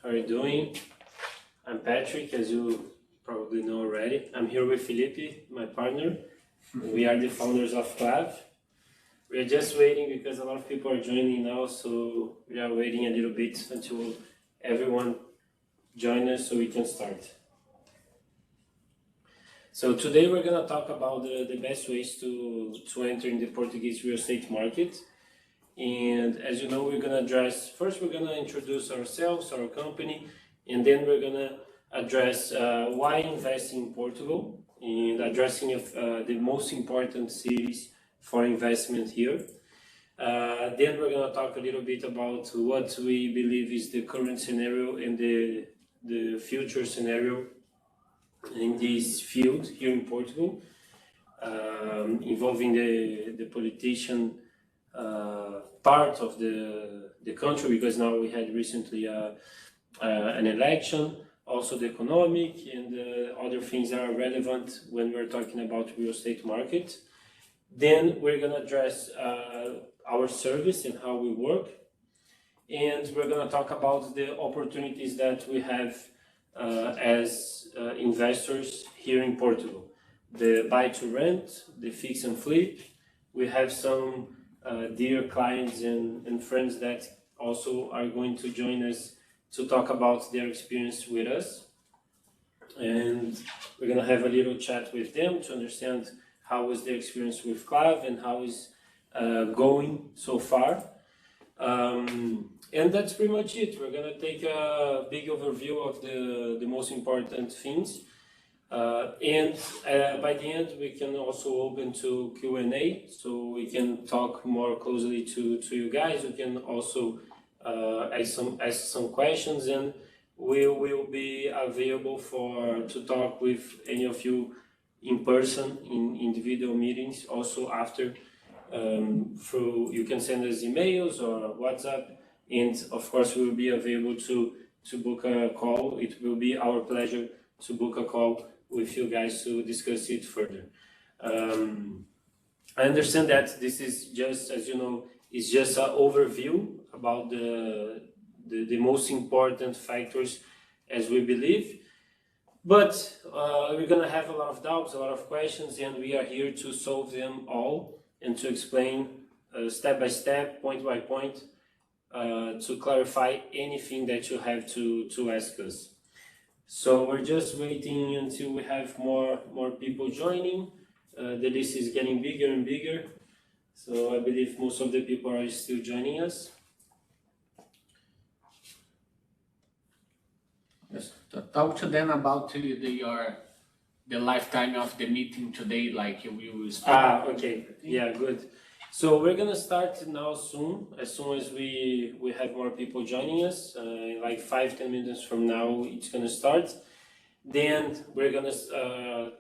How are you doing? I'm Patrick, as you probably know already. I'm here with Felipe, my partner. We are the founders of Klave. We are just waiting because a lot of people are joining now, so we are waiting a little bit until everyone joins us so we can start. So today we're going to talk about the best ways to enter in the Portuguese real estate market. And as you know, we're going to address, first we're going to introduce ourselves, our company, and then we're going to address why invest in Portugal and addressing the most important cities for investment here. Then we're going to talk a little bit about what we believe is the current scenario and the future scenario in this field here in Portugal, involving the politician part of the country, because now we had recently an election, also the economic and other things that are relevant when we're talking about real estate market. Then we're going to address our service and how we work, and we're going to talk about the opportunities that we have as investors here in Portugal. The buy to rent, the fix and flip. We have some dear clients and friends that also are going to join us to talk about their experience with us. And we're going to have a little chat with them to understand how was their experience with Klave and how is going so far. And that's pretty much it. We're going to take a big overview of the most important things. And by the end, we can also open to Q&A, so we can talk more closely to you guys. We can also ask some questions, and we will be available to talk with any of you in person, in individual meetings, also after. You can send us emails or WhatsApp, and of course we will be available to book a call. It will be our pleasure to book a call with you guys to discuss it further. I understand that this is just, as you know, is just an overview about the most important factors as we believe. But we're going to have a lot of doubts, a lot of questions, and we are here to solve them all and to explain step by step, point by point, to clarify anything that you have to ask us. So we're just waiting until we have more people joining. The list is getting bigger and bigger. So I believe most of the people are still joining us. Yes. Talk to them about the lifetime of the meeting today, like we will start. Okay. Yeah, good. So we're gonna start now soon as we have more people joining us. In like 5-10 minutes from now, it's gonna start. Then we're gonna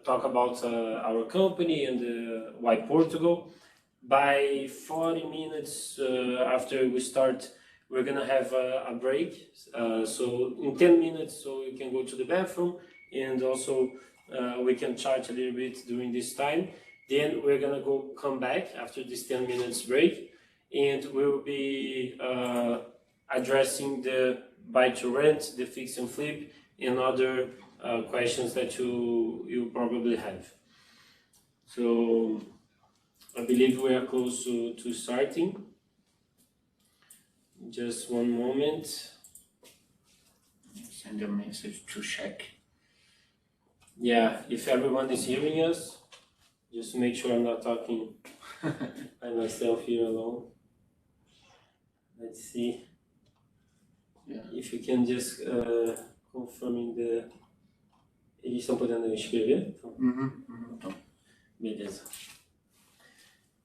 talk about our company and why Portugal. By 40 minutes after we start, we're gonna have a break. So in 10 minutes, so you can go to the bathroom, and also we can chat a little bit during this time. Then we're gonna come back after this 10 minutes break, and we'll be addressing the buy to rent, the fix and flip, and other questions that you probably have. So I believe we are close to starting. Just one moment. Send a message to check. Yeah, if everyone is hearing us, just to make sure I'm not talking by myself here alone. Let's see. Yeah. If you can just confirming the... Eles estão podendo escrever? Beleza.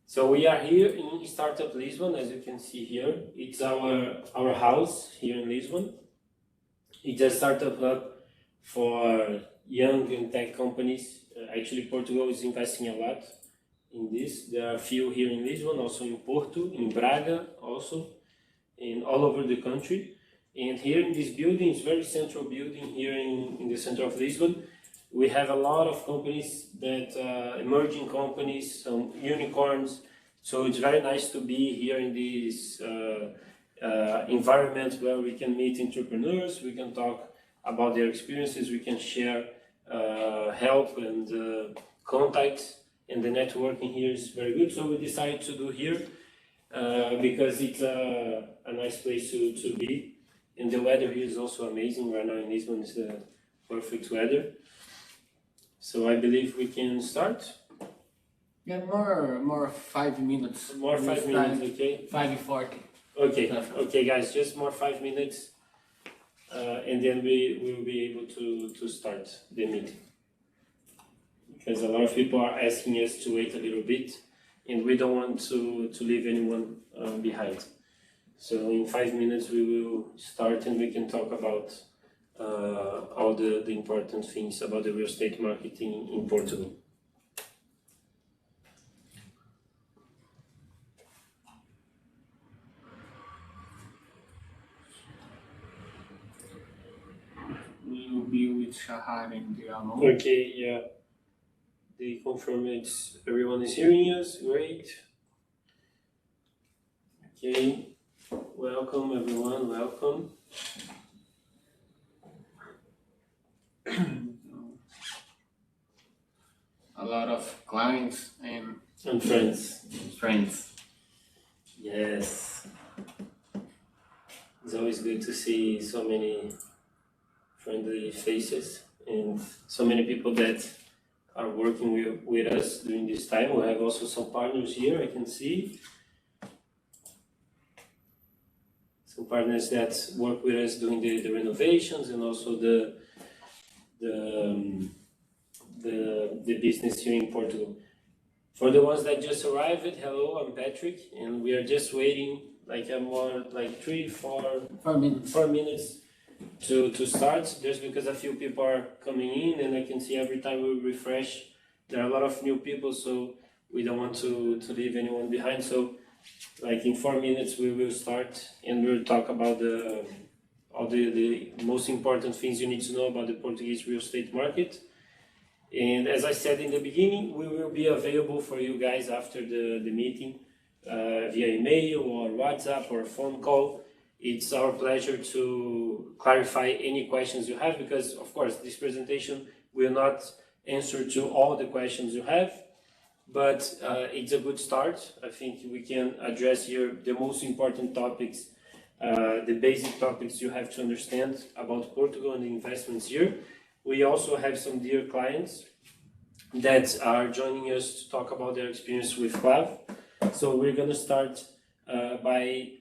So we are here in Startup Lisbon, as you can see here. It's our house here in Lisbon. It's a startup hub for young and tech companies. Actually, Portugal is investing a lot in this. There are a few here in Lisbon, also in Porto, in Braga, also, and all over the country. And here in this building, it's a very central building here in the center of Lisbon. We have a lot of companies that emerging companies, some unicorns. So it's very nice to be here in this environment where we can meet entrepreneurs, we can talk about their experiences, we can share help and contacts, and the networking here is very good. So we decided to do here because it's a nice place to be, and the weather here is also amazing. Right now in Lisbon is the perfect weather. So I believe we can start. Yeah, more 5 minutes. More 5 minutes, okay? 5:40. Okay, guys, just more 5 minutes, and then we will be able to start the meeting. Because a lot of people are asking us to wait a little bit, and we don't want to leave anyone behind. So in 5 minutes we will start, and we can talk about all the important things about the real estate marketing in Portugal. We will be with Shahar and Diamo. Okay, yeah. They confirm everyone is hearing us. Great. Okay. Welcome everyone. Welcome. A lot of clients and friends. Yes. It's always good to see so many friendly faces and so many people that are working with us during this time. We have also some partners here, I can see. Some partners that work with us doing the renovations and also the business here in Portugal. For the ones that just arrived, hello, I'm Patrick, and we are just waiting like 4 minutes to start, just because a few people are coming in, and I can see every time we refresh, there are a lot of new people, so we don't want to leave anyone behind. So like in 4 minutes we will start, and we'll talk about all the most important things you need to know about the Portuguese real estate market. And as I said in the beginning, we will be available for you guys after the meeting via email or WhatsApp or phone call. It's our pleasure to clarify any questions you have, because of course this presentation will not answer to all the questions you have, but it's a good start. I think we can address here the most important topics, the basic topics you have to understand about Portugal and the investments here. We also have some dear clients that are joining us to talk about their experience with Klave. So we're going to start by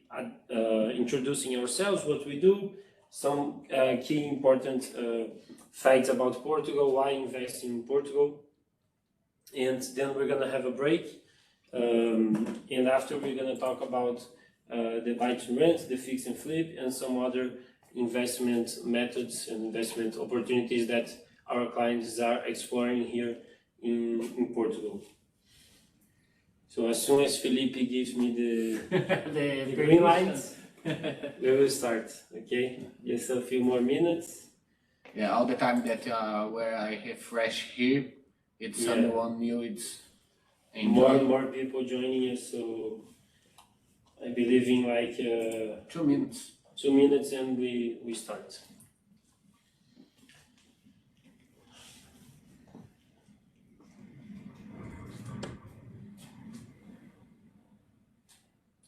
introducing ourselves, what we do, some key important facts about Portugal, why invest in Portugal, and then we're going to have a break, and after we're going to talk about the buy to rent, the fix and flip, and some other investment methods and investment opportunities that our clients are exploring here in Portugal. So as soon as Felipe gives me the green lights, we will start, okay? Just a few more minutes. Yeah, all the time that where I refresh here, it's someone new, it's more and more people joining us, so I believe in like 2 minutes. 2 minutes and we start.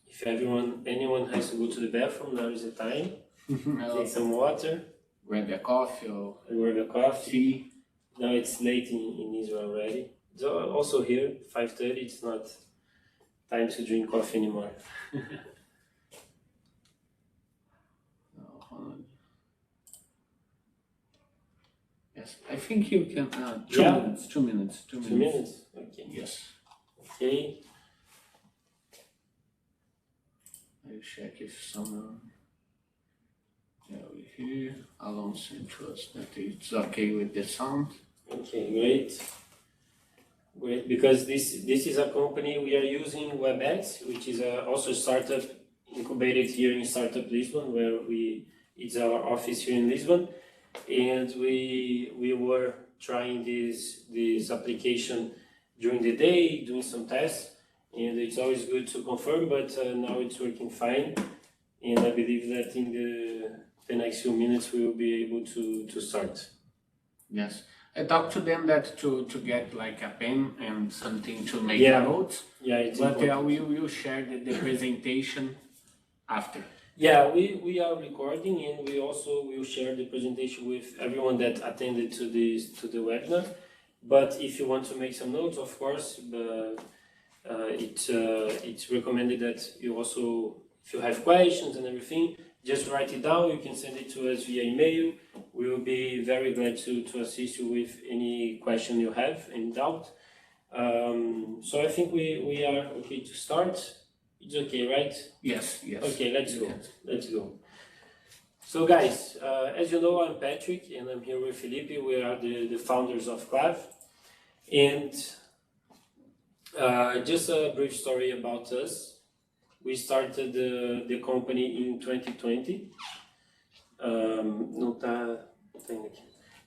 If anyone has to go to the bathroom, now is the time. Take some water. Grab a coffee or grab a coffee. Tea. Now it's late in Israel already. It's also here, 5:30. It's not time to drink coffee anymore. Yes, I think you can. 2 minutes. 2 minutes. 2 minutes. Okay. Yes. Okay. I'll check if someone over here. Alon sent to us that it's okay with the sound. Okay, great. Great, because this is a company we are using WebEx, which is also a startup incubated here in Startup Lisbon, where it's our office here in Lisbon, and we were trying this application during the day, doing some tests, and it's always good to confirm, but now it's working fine, and I believe that in the next few minutes we will be able to start. Yes. I talked to them that to get like a pen and something to make notes. Yeah, it's but important. we will share the presentation after. Yeah, we are recording, and we also will share the presentation with everyone that attended to the webinar. But if you want to make some notes, of course, it's recommended that you also, if you have questions and everything, just write it down. You can send it to us via email. We will be very glad to assist you with any question you have, any doubt. So I think we are okay to start. It's okay, right? Yes, yes. Okay, let's go. Let's go. So guys, as you know, I'm Patrick, and I'm here with Felipe. We are the founders of Klave. And just a brief story about us. We started the company in 2020.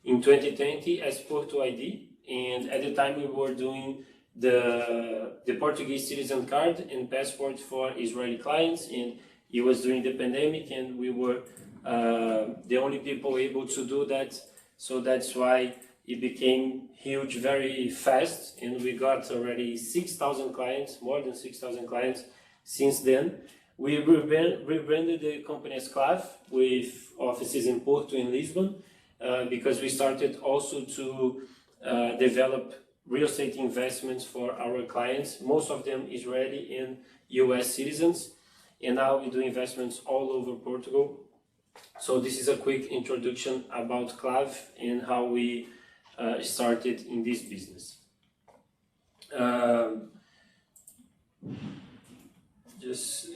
In 2020 as Porto ID, and at the time we were doing the Portuguese citizen card and passport for Israeli clients, and it was during the pandemic, and we were the only people able to do that. So that's why it became huge very fast, and we got already 6,000 clients, more than 6,000 clients since then. We rebranded the company as Klave with offices in Porto and Lisbon because we started also to develop real estate investments for our clients, most of them Israeli and US citizens. And now we do investments all over Portugal. So this is a quick introduction about Klave and how we started in this business.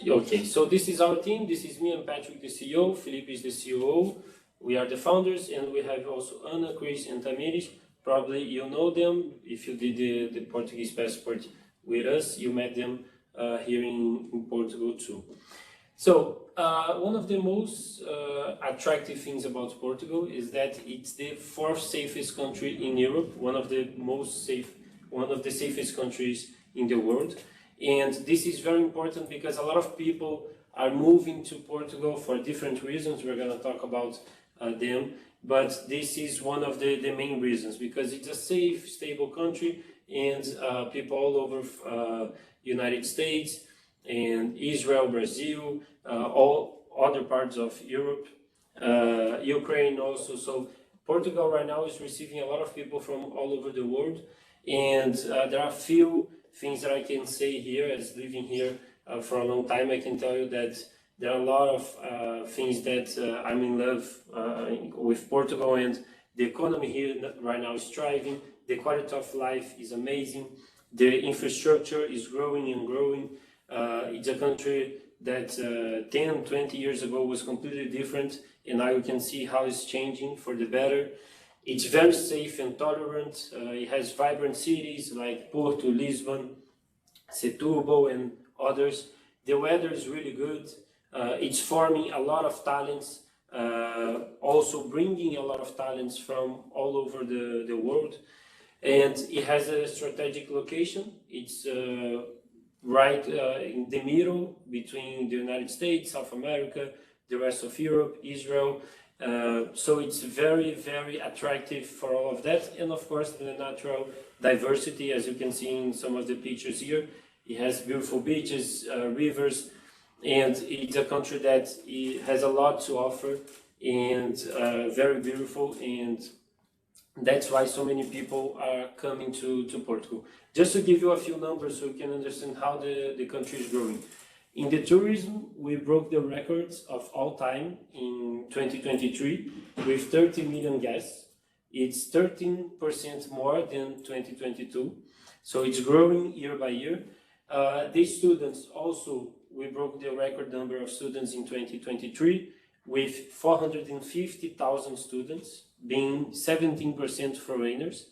Okay, so this is our team. This is me and Patrick, the CEO. Felipe is the COO. We are the founders, and we have also Ana, Chris, and Tamiris. Probably you know them. If you did the Portuguese passport with us, you met them here in Portugal too. So one of the most attractive things about Portugal is that it's the fourth safest country in Europe, one of the safest countries in the world. And this is very important because a lot of people are moving to Portugal for different reasons. We're going to talk about them, but this is one of the main reasons, because it's a safe, stable country, and people all over United States and Israel, Brazil, all other parts of Europe, Ukraine also. So Portugal right now is receiving a lot of people from all over the world, and there are few things that I can say here as living here for a long time. I can tell you that there are a lot of things that I'm in love with Portugal, and the economy here right now is thriving. The quality of life is amazing. The infrastructure is growing and growing. It's a country that 10, 20 years ago was completely different, and now you can see how it's changing for the better. It's very safe and tolerant. It has vibrant cities like Porto, Lisbon, Setúbal, and others. The weather is really good. It's forming a lot of talents, also bringing a lot of talents from all over the world. And it has a strategic location. It's right in the middle between the United States, South America, the rest of Europe, Israel. So it's very, very attractive for all of that. And of course, the natural diversity, as you can see in some of the pictures here. It has beautiful beaches, rivers, and it's a country that has a lot to offer, and very beautiful, and that's why so many people are coming to Portugal. Just to give you a few numbers so you can understand how the country is growing. In the tourism, we broke the records of all time in 2023 with 30 million guests. It's 13% more than 2022, so it's growing year by year. The students also, we broke the record number of students in 2023 with 450,000 students, being 17% foreigners.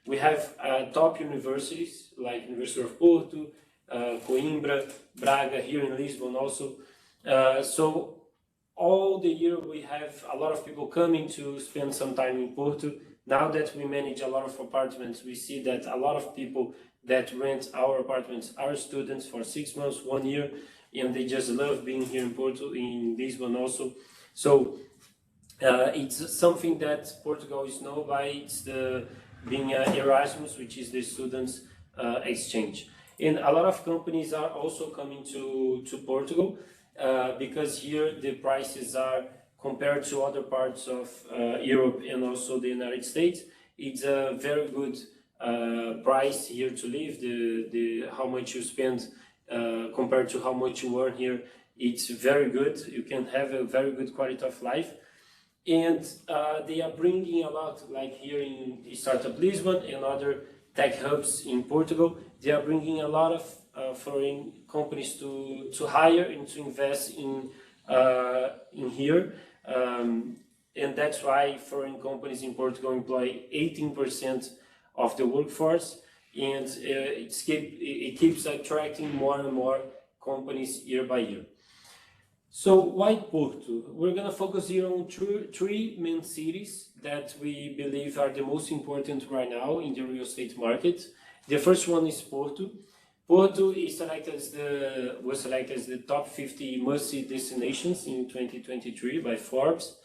We have top universities like University of Porto, Coimbra, Braga, here in Lisbon also. So all the year we have a lot of people coming to spend some time in Porto. Now that we manage a lot of apartments, we see that a lot of people that rent our apartments are students for 6 months, 1 year. and they just love being here in Porto, in Lisbon also. So it's something that Portugal is known by. It's being Erasmus, which is the students' exchange. And a lot of companies are also coming to Portugal because here the prices are, compared to other parts of Europe and also the United States, it's a very good price here to live. The how much you spend compared to how much you earn here, it's very good. You can have a very good quality of life. And they are bringing a lot, like here in Startup Lisbon and other tech hubs in Portugal, they are bringing a lot of foreign companies to hire and to invest in here. And that's why foreign companies in Portugal employ 18% of the workforce, and it keeps attracting more and more companies year by year. So why Porto? We're going to focus here on three main cities that we believe are the most important right now in the real estate market. The first one is Porto. Porto is was selected as the top 50 must-see destinations in 2023 by Forbes.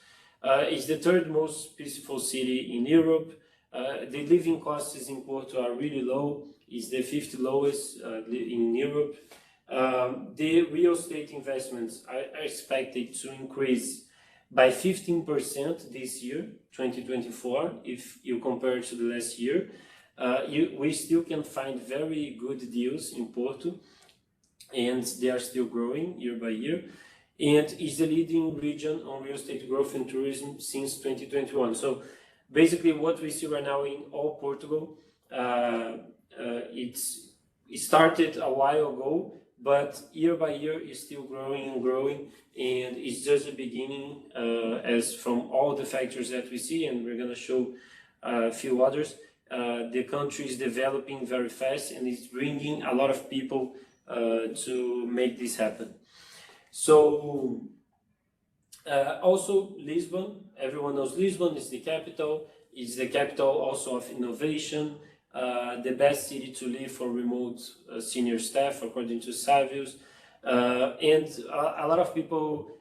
It's the third most peaceful city in Europe. The living costs in Porto are really low. It's the fifth lowest in Europe. The real estate investments are expected to increase by 15% this year, 2024, if you compare to the last year. We still can find very good deals in Porto, and they are still growing year by year, and is the leading region on real estate growth and tourism since 2021. So basically what we see right now in all Portugal, it started a while ago, but year by year is still growing and growing, and it's just the beginning as from all the factors that we see, and we're going to show a few others. The country is developing very fast and it's bringing a lot of people to make this happen. So also Lisbon, everyone knows Lisbon is the capital. It's the capital also of innovation, the best city to live for remote senior staff, according to Savios. And a lot of people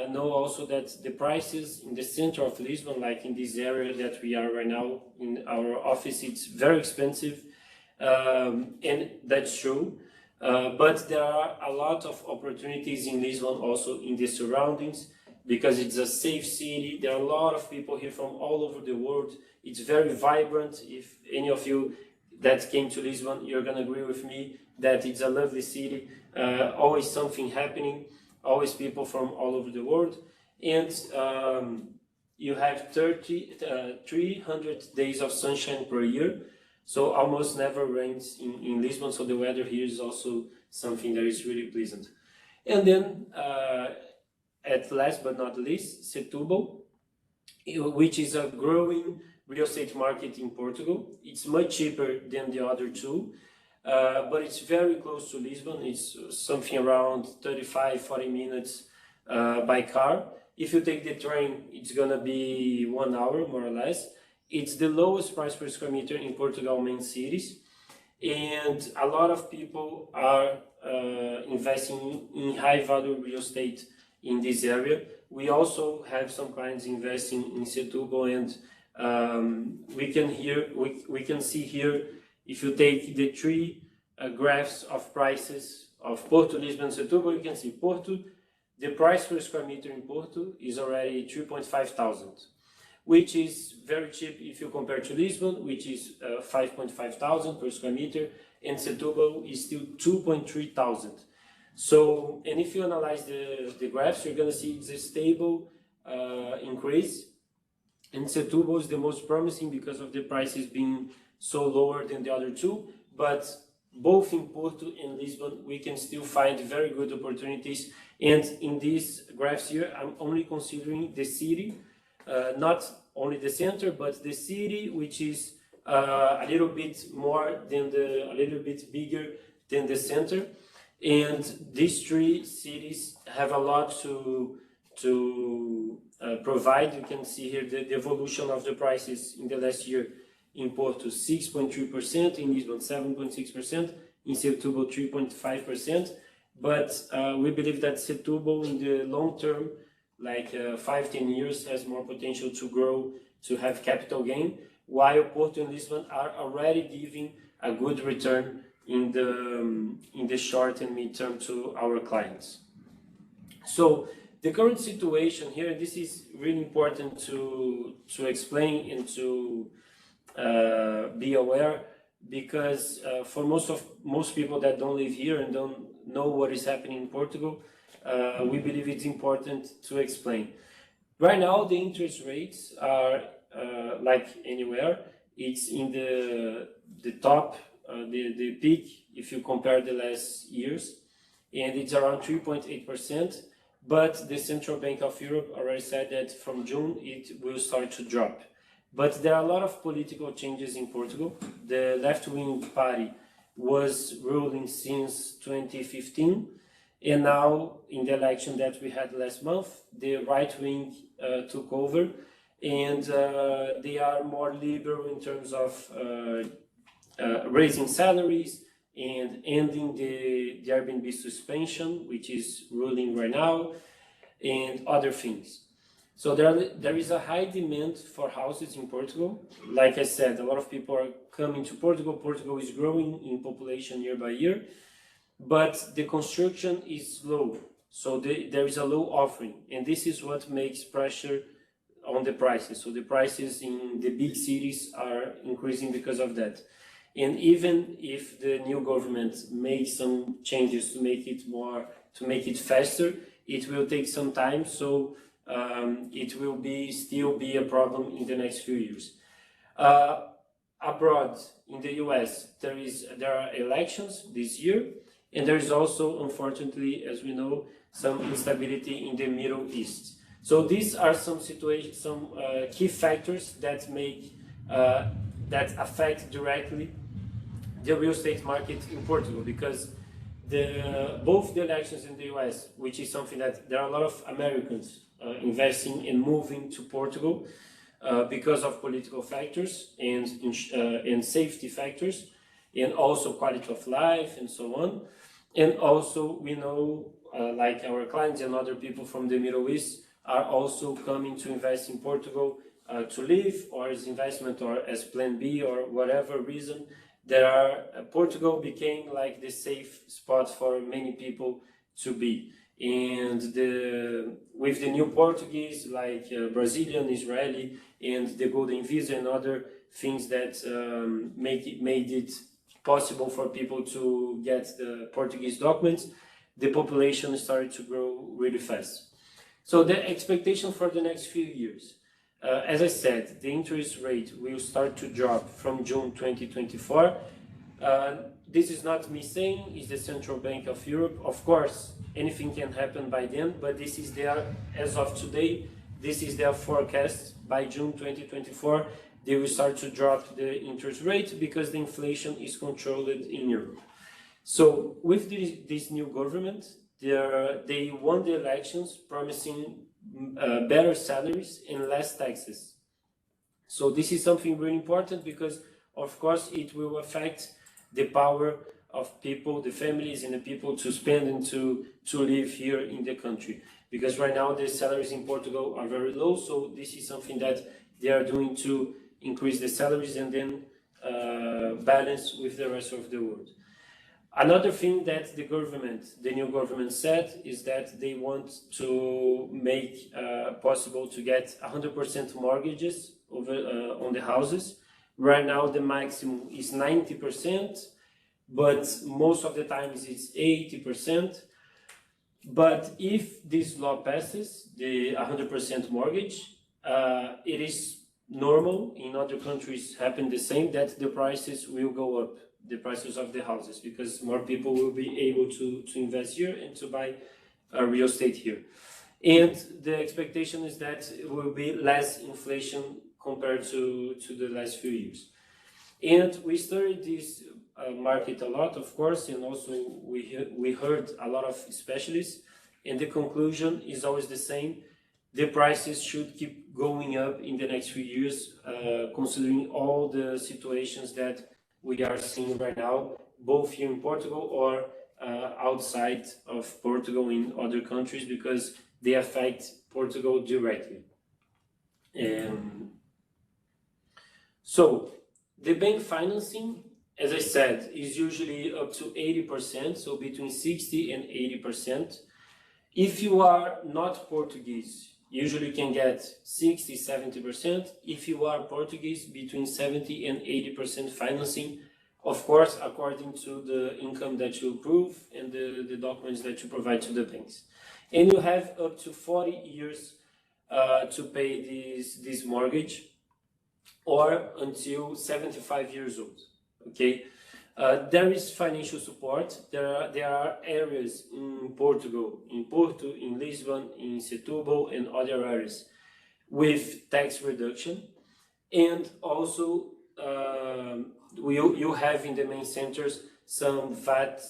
know also that the prices in the center of Lisbon, like in this area that we are right now in our office, it's very expensive, and that's true. But there are a lot of opportunities in Lisbon, also in the surroundings, because it's a safe city. There are a lot of people here from all over the world. It's very vibrant. If any of you that came to Lisbon, you're going to agree with me that it's a lovely city, always something happening, always people from all over the world. And you have 300 days of sunshine per year, so almost never rains in Lisbon, so the weather here is also something that is really pleasant. And then, at last but not least, Setúbal, which is a growing real estate market in Portugal. It's much cheaper than the other two, but it's very close to Lisbon. It's something around 35-40 minutes by car. If you take the train, it's gonna be 1 hour, more or less. It's the lowest price per square meter in Portugal main cities, and a lot of people are investing in high value real estate in this area. We also have some clients investing in Setúbal, and we can see here, if you take the three graphs of prices of Porto, Lisbon, Setúbal, you can see Porto, the price per square meter in Porto is already 3,500, which is very cheap if you compare to Lisbon, which is 5,500 per square meter, and Setúbal is still 2,300. So, and if you analyze the graphs, you're going to see it's a stable increase. And Setúbal is the most promising because of the prices being so lower than the other two. But both in Porto and Lisbon, we can still find very good opportunities. And in these graphs here, I'm only considering the city, not only the center, but the city, which is a little bit bigger than the center. And these three cities have a lot to provide. You can see here the evolution of the prices in the last year. In Porto, 6.3%, in Lisbon 7.6%, in Setúbal 3.5%, but we believe that Setúbal in the long term, like 5-10 years, has more potential to grow, to have capital gain, while Porto and Lisbon are already giving a good return in the short and mid-term to our clients. So the current situation here, and this is really important to explain and to be aware, because for most people that don't live here and don't know what is happening in Portugal, we believe it's important to explain. Right now, the interest rates are like anywhere. It's in the top, the peak if you compare the last years, and it's around 3.8%. But the Central Bank of Europe already said that from June it will start to drop. But there are a lot of political changes in Portugal. The left-wing party was ruling since 2015, and now in the election that we had last month, the right wing took over, and they are more liberal in terms of raising salaries and ending the Airbnb suspension, which is ruling right now, and other things. So there is a high demand for houses in Portugal. Like I said, a lot of people are coming to Portugal. Portugal is growing in population year by year, but the construction is low. So there is a low offering, and this is what makes pressure on the prices. So the prices in the big cities are increasing because of that. And even if the new government makes some changes to make it faster, it will take some time. So it will still be a problem in the next few years. Abroad, in the US, there are elections this year, and there is also, unfortunately, as we know, some instability in the Middle East. So these are some situations, some key factors that affect directly the real estate market in Portugal, because both the elections in the US, which is something that there are a lot of Americans investing and moving to Portugal because of political factors and safety factors, and also quality of life and so on. And also we know, like our clients and other people from the Middle East are also coming to invest in Portugal to live, or as investment, or as plan B, or whatever reason. Portugal became like the safe spot for many people to be. And with the new Portuguese, like Brazilian, Israeli, and the Golden Visa and other things that made it possible for people to get the Portuguese documents, the population started to grow really fast. So the expectation for the next few years, as I said, the interest rate will start to drop from June 2024. This is not me saying, it's the Central Bank of Europe. Of course, anything can happen by then, but this is as of today, this is their forecast. By June 2024, they will start to drop the interest rate because the inflation is controlled in Europe. So with this new government, they won the elections promising better salaries and less taxes. So this is something really important, because of course it will affect the power of people, the families and the people to spend and to live here in the country. Because right now the salaries in Portugal are very low, so this is something that they are doing to increase the salaries and then balance with the rest of the world. Another thing that the new government said, is that they want to make possible to get 100% mortgages on the houses. Right now the maximum is 90%, but most of the times it's 80%. But if this law passes, the 100% mortgage, it is normal, in other countries happen the same, that the prices will go up, the prices of the houses, because more people will be able to invest here and to buy real estate here. And the expectation is that it will be less inflation compared to the last few years. And we studied this market a lot, of course, and also we heard a lot of specialists, and the conclusion is always the same. The prices should keep going up in the next few years, considering all the situations that we are seeing right now, both here in Portugal or outside of Portugal in other countries because they affect Portugal directly. So the bank financing, as I said, is usually up to 80%, so between 60 and 80%. If you are not Portuguese, usually you can get 60, 70%. If you are Portuguese, between 70 and 80% financing, of course, according to the income that you prove and the documents that you provide to the banks. And you have up to 40 years to pay this mortgage, or until 75 years old, okay? There is financial support. There are areas in Portugal, in Porto, in Lisbon, in Setúbal, and other areas with tax reduction. And also, you have in the main centers some VAT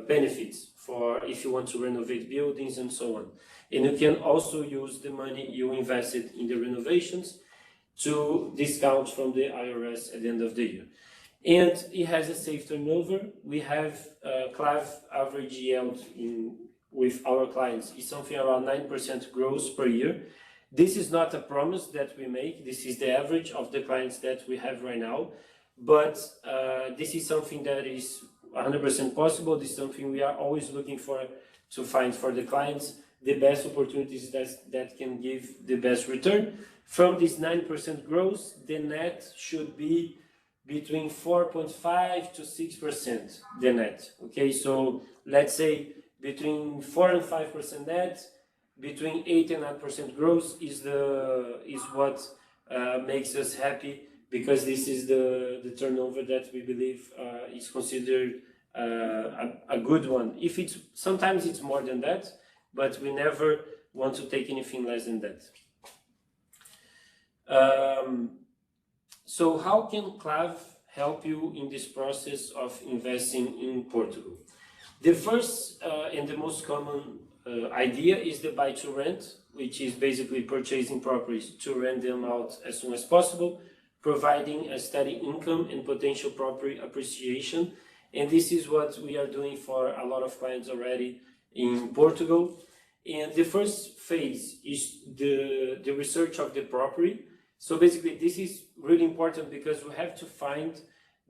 benefits for if you want to renovate buildings and so on. And you can also use the money you invested in the renovations to discount from the IRS at the end of the year. And it has a safe turnover. We have Klave average yield with our clients is something around 9% gross per year. This is not a promise that we make. This is the average of the clients that we have right now. But this is something that is 100% possible. This is something we are always looking for to find for the clients the best opportunities that can give the best return. From this 9% growth, the net should be between 4.5 to 6%, the net. Okay, so let's say between 4 and 5% net, between 8 and 9% growth is what makes us happy, because this is the turnover that we believe is considered a good one. Sometimes it's more than that, but we never want to take anything less than that. So how can Klave help you in this process of investing in Portugal? The first and the most common idea is the buy to rent, which is basically purchasing properties to rent them out as soon as possible, providing a steady income and potential property appreciation. And this is what we are doing for a lot of clients already in Portugal. And the first phase is the research of the property. So basically this is really important because we have to find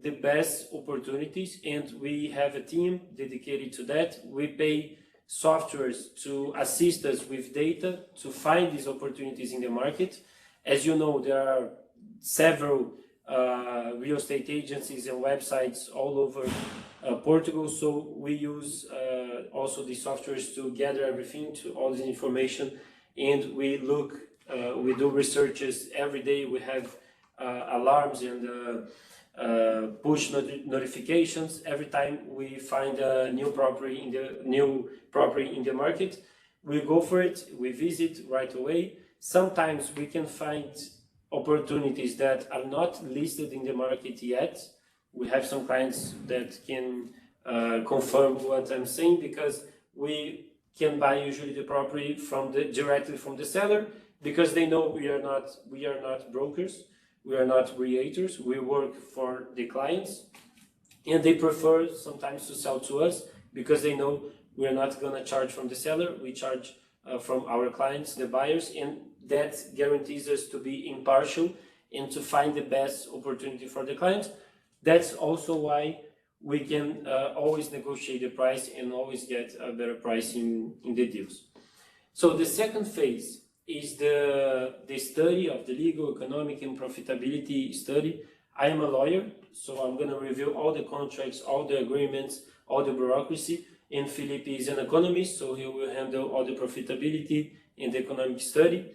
the best opportunities, and we have a team dedicated to that. We pay softwares to assist us with data to find these opportunities in the market. As you know, there are several real estate agencies and websites all over Portugal, so we use also the softwares to gather everything, to all the information, and we do researches every day. We have alarms and push notifications every time we find a new property in the market. We go for it, we visit right away. Sometimes we can find opportunities that are not listed in the market yet. We have some clients that can confirm what I'm saying, because we can buy usually the property directly from the seller, because they know we are not brokers, we are not realtors, we work for the clients, and they prefer sometimes to sell to us because they know we are not going to charge from the seller, we charge from our clients, the buyers, and that guarantees us to be impartial and to find the best opportunity for the client. That's also why we can always negotiate the price and always get a better price in the deals. So the second phase is the study of the legal, economic, and profitability study. I am a lawyer, so I'm going to review all the contracts, all the agreements, all the bureaucracy, and Felipe is an economist, so he will handle all the profitability and the economic study.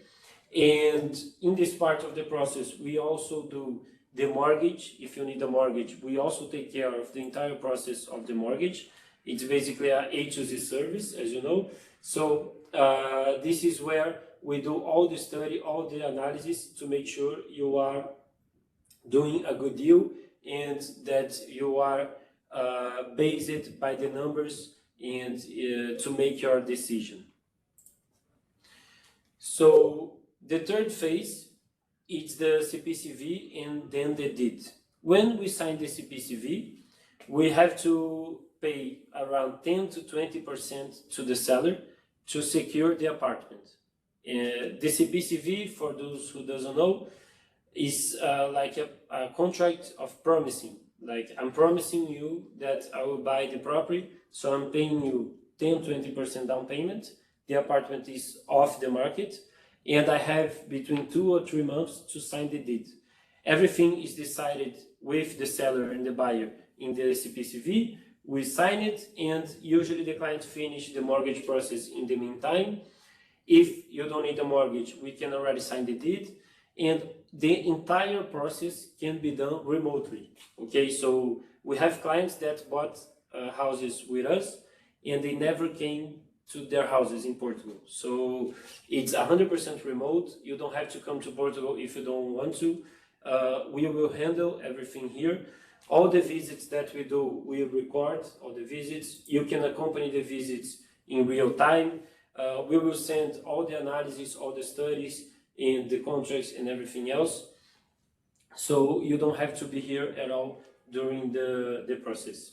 And in this part of the process, we also do the mortgage. If you need a mortgage, we also take care of the entire process of the mortgage. It's basically a A to Z service, as you know. So this is where we do all the study, all the analysis to make sure you are doing a good deal and that you are based by the numbers and to make your decision. So the third phase is the CPCV and then the deed. When we sign the CPCV, we have to pay around 10 to 20% to the seller to secure the apartment. The CPCV, for those who doesn't know, is like a contract of promising. Like, I'm promising you that I will buy the property, so I'm paying you 10-20% down payment. The apartment is off the market, and I have between 2 or 3 months to sign the deed. Everything is decided with the seller and the buyer in the CPCV. We sign it, and usually the client finish the mortgage process in the meantime. If you don't need a mortgage, we can already sign the deed, and the entire process can be done remotely. Okay, so we have clients that bought houses with us, and they never came to their houses in Portugal. So it's 100% remote. You don't have to come to Portugal if you don't want to. We will handle everything here. All the visits that we do, we record all the visits. You can accompany the visits in real time. We will send all the analysis, all the studies, and the contracts and everything else. So you don't have to be here at all during the process.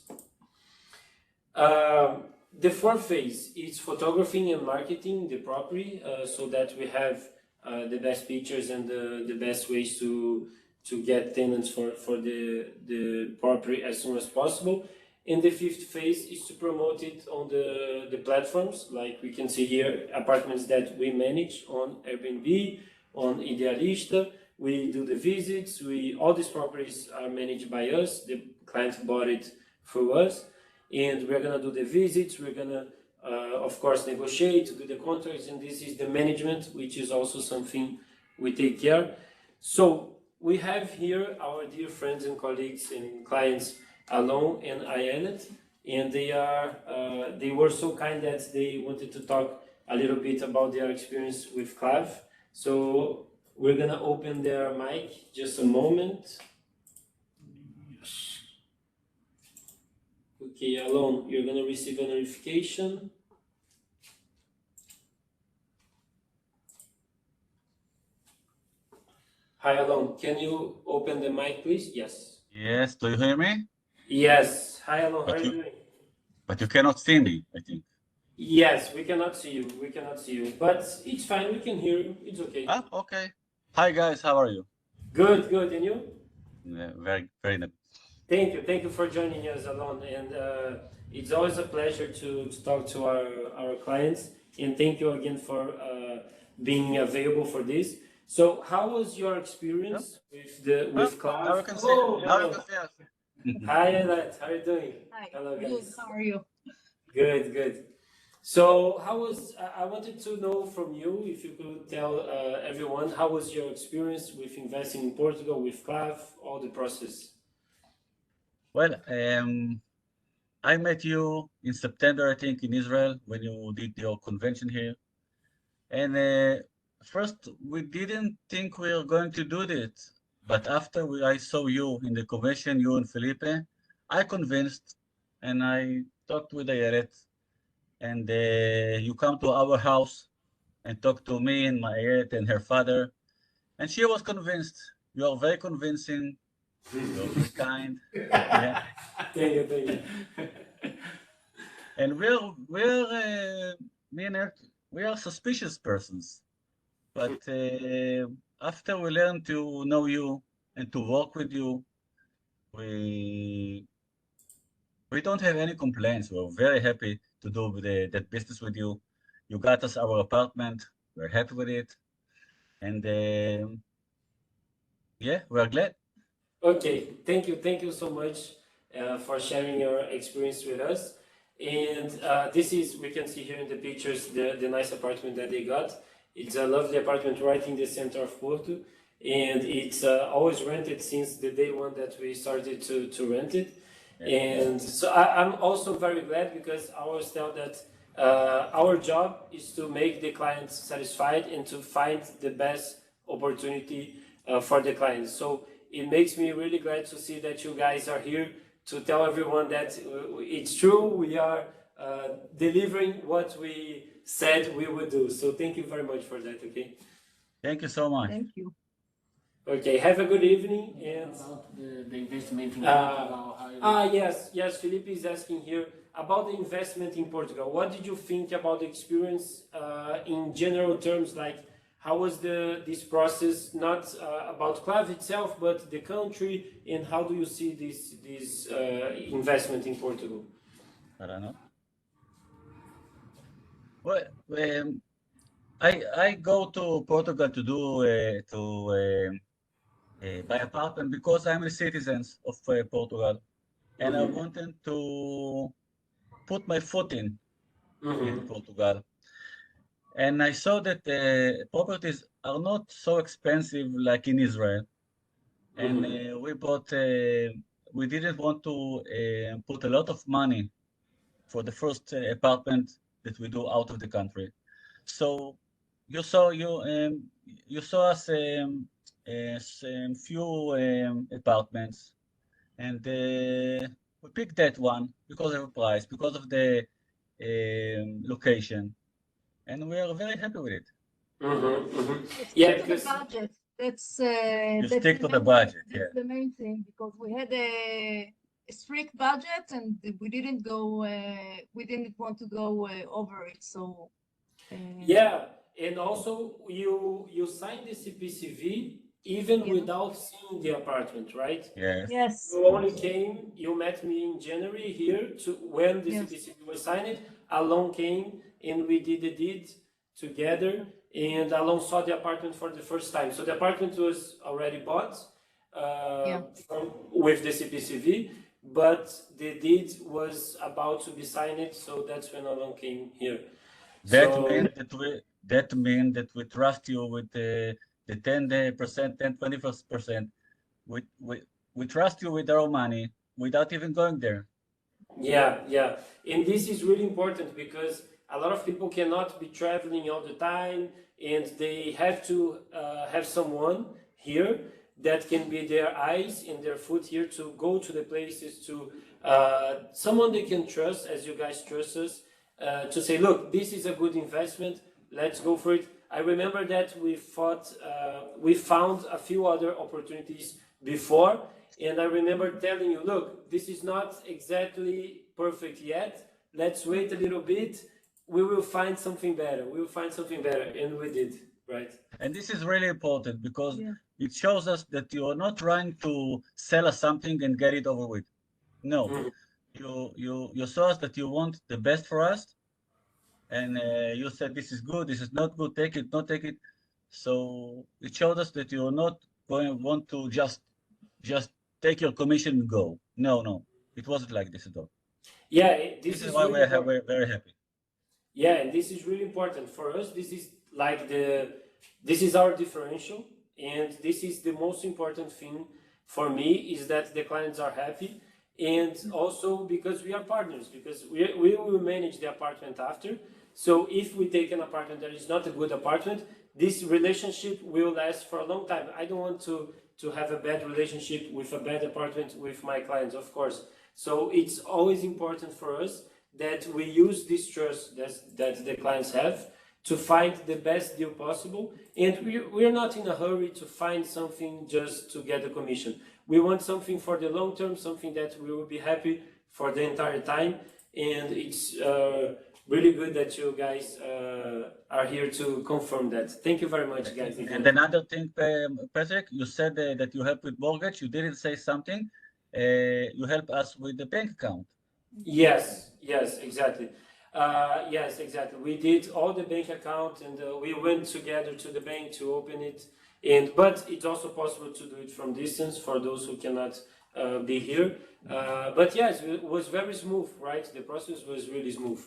The fourth phase is photographing and marketing the property, so that we have the best pictures and the best ways to get tenants for the property as soon as possible. And the fifth phase is to promote it on the platforms, like we can see here, apartments that we manage on Airbnb, on Idealista. We do the visits. All these properties are managed by us. The client bought it through us, and we're gonna do the visits. We're gonna, of course, negotiate, do the contracts, and this is the management, which is also something we take care. So we have here our dear friends and colleagues and clients, Alon and Ayanet, and they were so kind that they wanted to talk a little bit about their experience with Klave. So we're gonna open their mic, just a moment. Yes. Okay, Alon, you're gonna receive a notification. Hi, Alon, can you open the mic, please? Yes. Yes, do you hear me? Yes. Hi, Alon, how But are you doing? But you cannot see me, I think. Yes, we cannot see you. We cannot see you, but it's fine. We can hear you. It's okay. Ah, okay. Hi guys, how are you? Good, good. And you? Yeah, very, very nice. Thank you. Thank you for joining us, Alon. And it's always a pleasure to talk to our clients. And thank you again for being available for this. So, how was your experience with Klave? Now you can see. Oh, Now you hello. can see us. Hi, Alet. How are you doing? Hi. Hello, Good. guys. How are you? Good, good. So, I wanted to know from you, if you could tell everyone, how was your experience with investing in Portugal, with Klave, all the process? Well, I met you in September, I think, in Israel when you did your convention here. And first, we didn't think we were going to do this. But after I saw you in the convention, you and Felipe, I convinced and I talked with Ayelet. And you come to our house and talk to me and my aunt and her father. And she was convinced. You are very convincing. You're very kind. Yeah. Thank you, thank you. And me and her, we are suspicious persons. But after we learn to know you and to work with you, we don't have any complaints. We're very happy to do that business with you. You got us our apartment. We're happy with it. And yeah, we're glad. Okay, thank you so much for sharing your experience with us. And this is, we can see here in the pictures, the nice apartment that they got. It's a lovely apartment right in the center of Porto, and it's always rented since the day one that we started to rent it. And so I'm also very glad, because I always tell that our job is to make the clients satisfied and to find the best opportunity for the clients. So it makes me really glad to see that you guys are here to tell everyone that it's true, we are delivering what we said we would do. So thank you very much for that, okay? Thank you so much. Thank you. Okay, have a good evening. And About the investment in Portugal, how you... yes, Felipe is asking here about the investment in Portugal. What did you think about the experience in general terms? Like, how was this process? Not about Klave itself, but the country, and how do you see this investment in Portugal? I don't know. Well, I go to Portugal to do buy apartment because I'm a citizen of Portugal, and I wanted to put my foot in Portugal. And I saw that properties are not so expensive like in Israel. And we didn't want to put a lot of money for the first apartment that we do out of the country. So you saw us few apartments, and we picked that one because of the price, because of the location, and we are very happy with it. Yeah, Stick to the budget. That's You that's stick the to the main budget, thing. yeah. That's the main thing, because we had a strict budget and we didn't want to go over it. So yeah, and also you signed the CPCV even Yeah. without seeing the apartment, right? Yes. yes, You only came, you met me in January here to when the Yes. CPCV was signed. Alon came and we did the deed together, and Alon saw the apartment for the first time. So the apartment was already bought Yeah. with the CPCV, but the deed was about to be signed, so that's when Alon came here. That So- means that we trust you with the 10%, 20%. We trust you with our money without even going there. Yeah. And this is really important because a lot of people cannot be traveling all the time, and they have to have someone here that can be their eyes and their foot here to go to the places, to someone they can trust, as you guys trust us, to say, look, this is a good investment, let's go for it. I remember that we found a few other opportunities before, and I remember telling you, look, this is not exactly perfect yet. Let's wait a little bit. We will find something better. And we did, right? And this is really important because Yeah. it shows us that you are not trying to sell us something and get it over with. No, you saw us that you want the best for us, and you said this is good, this is not good, take it, not take it. So it showed us that you're not want to just take your commission and go. No, it wasn't like this at all. Yeah, This is why really we're very happy. Yeah, and this is really important for us. This is our differential, and this is the most important thing for me, is that the clients are happy, and also because we are partners, because we will manage the apartment after. So if we take an apartment that is not a good apartment, this relationship will last for a long time. I don't want to have a bad relationship with a bad apartment with my clients, of course. So it's always important for us that we use this trust that the clients have to find the best deal possible. And we're not in a hurry to find something just to get a commission. We want something for the long term, something that we will be happy for the entire time. And it's really good that you guys are here to confirm that. Thank you very much, guys. And another thing, Patrick, you said that you help with mortgage. You didn't say something. You help us with the bank account. Yes, exactly. Yes, exactly. We did all the bank account, and we went together to the bank to open it. But it's also possible to do it from distance for those who cannot be here. But yes, it was very smooth, right? The process was really smooth.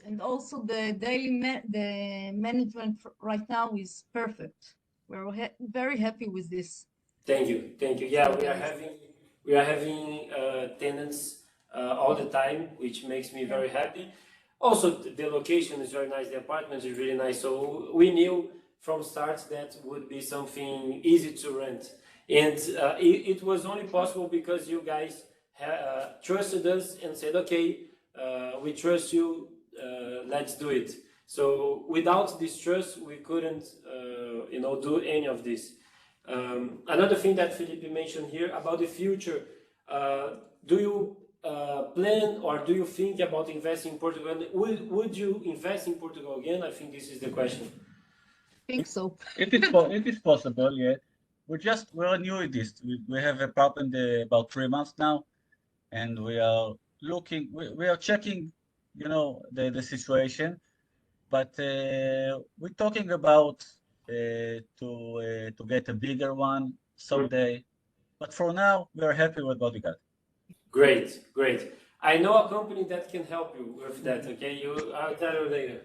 and also the the management right now is perfect. We're very happy with this. Thank you. Yeah, we are having tenants all the time, which makes me very happy. Also, the location is very nice. The apartment is really nice. So we knew from start that would be something easy to rent, and it was only possible because you guys trusted us and said, okay, we trust you. Let's do it. So without this trust, we couldn't, do any of this. Another thing that Felipe mentioned here about the future, do you plan or do you think about investing in Portugal? Would you invest in Portugal again? I think this is the question. Think so. It is possible, yeah. We're new at this. We have a problem about 3 months now, and we are looking. We are checking, the situation, but we're talking about to get a bigger one someday. But for now, we are happy with what we got. Great, great. I know a company that can help you with that. Okay, I'll tell you later.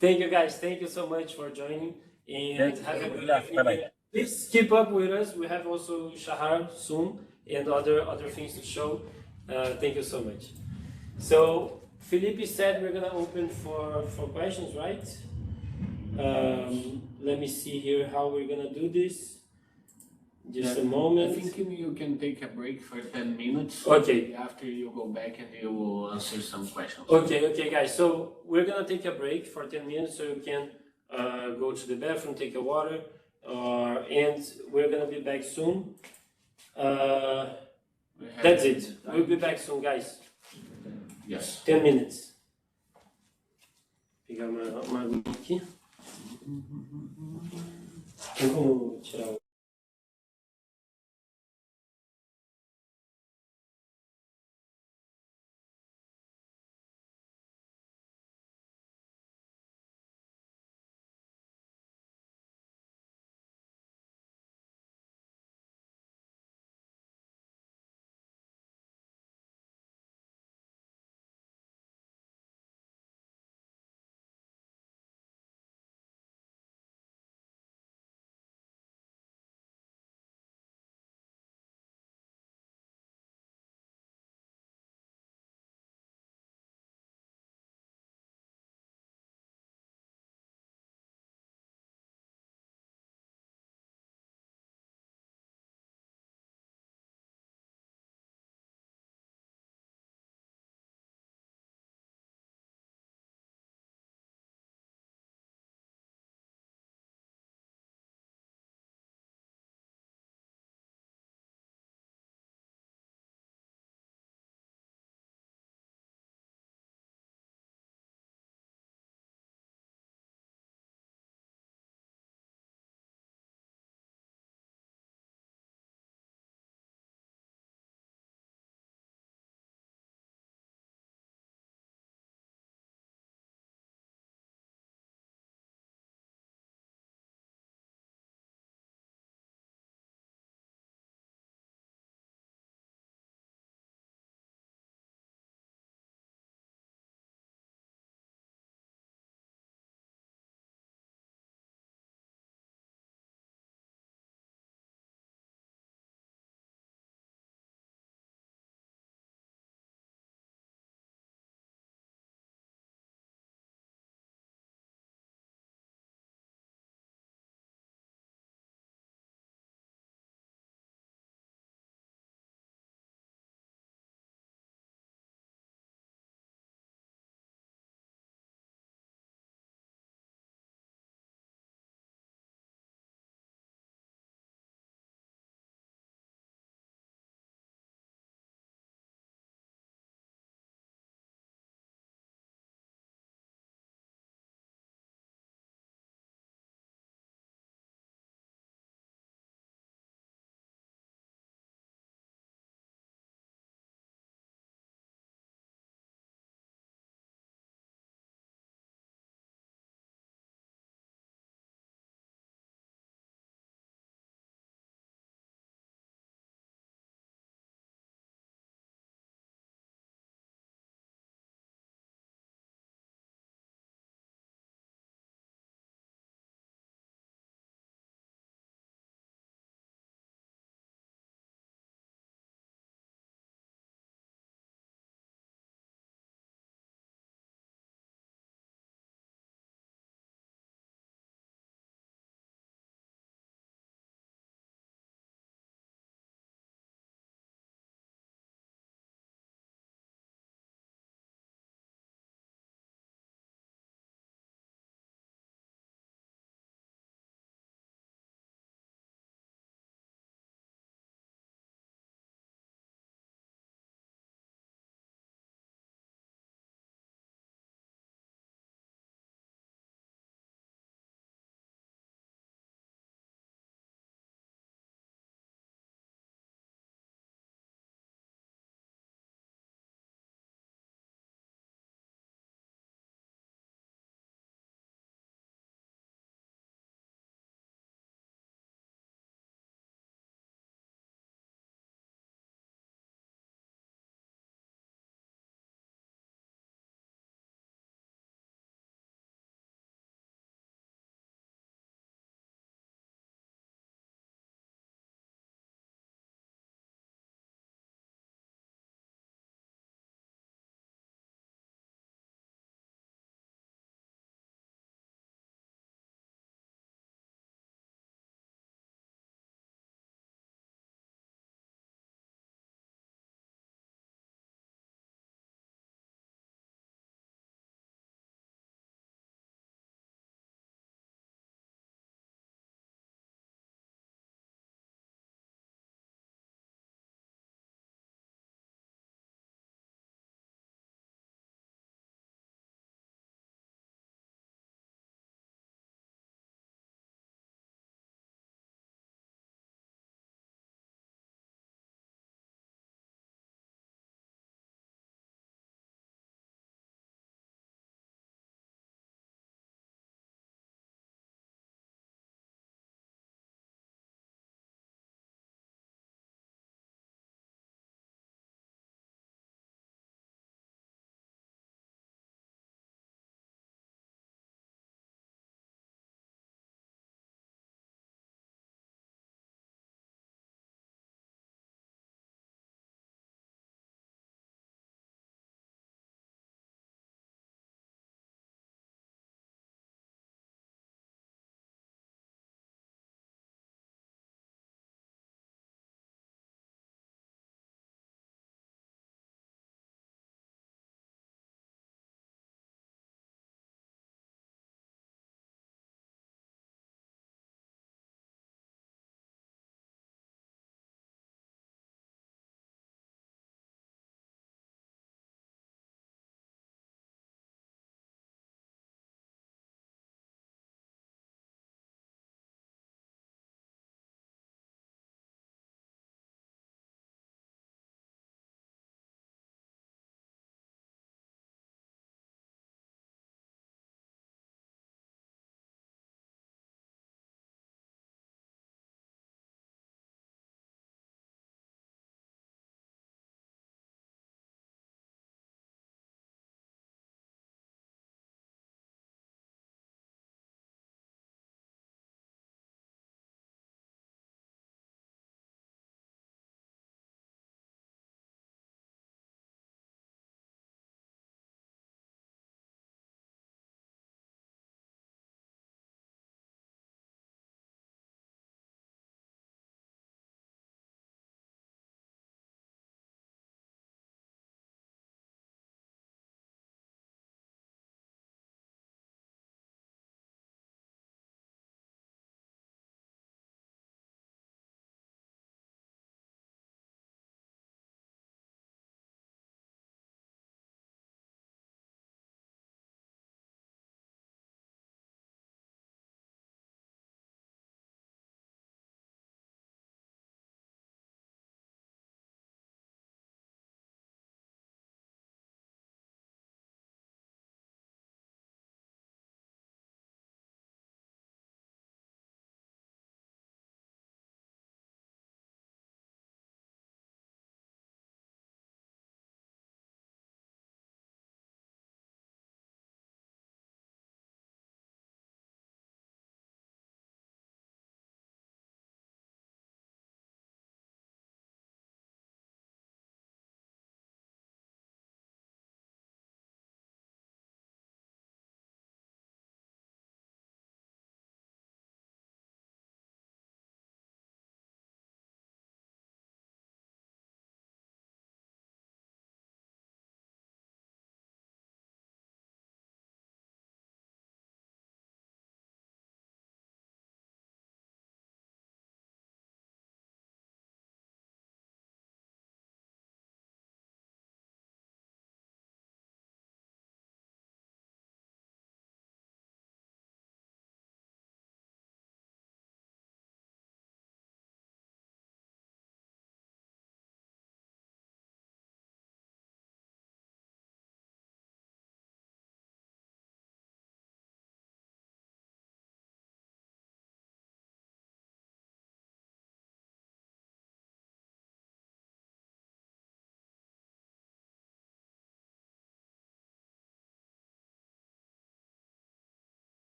Thank you, guys. Thank you so much for joining, and have a good evening. Bye-bye. Please keep up with us. We have also Shahar soon and other things to show. Thank you so much. So Felipe said we're gonna open for questions, right? Let me see here how we're gonna do this. Just a moment. I think you can take a break for 10 minutes. Okay. After you go back and you will answer some questions. Okay, guys. So we're gonna take a break for 10 minutes so you can go to the bathroom, take a water, and we're gonna be back soon. That's it. We'll be back soon, guys. Yes. 10 minutes. Pegar uma aguinha aqui. Tem como tirar o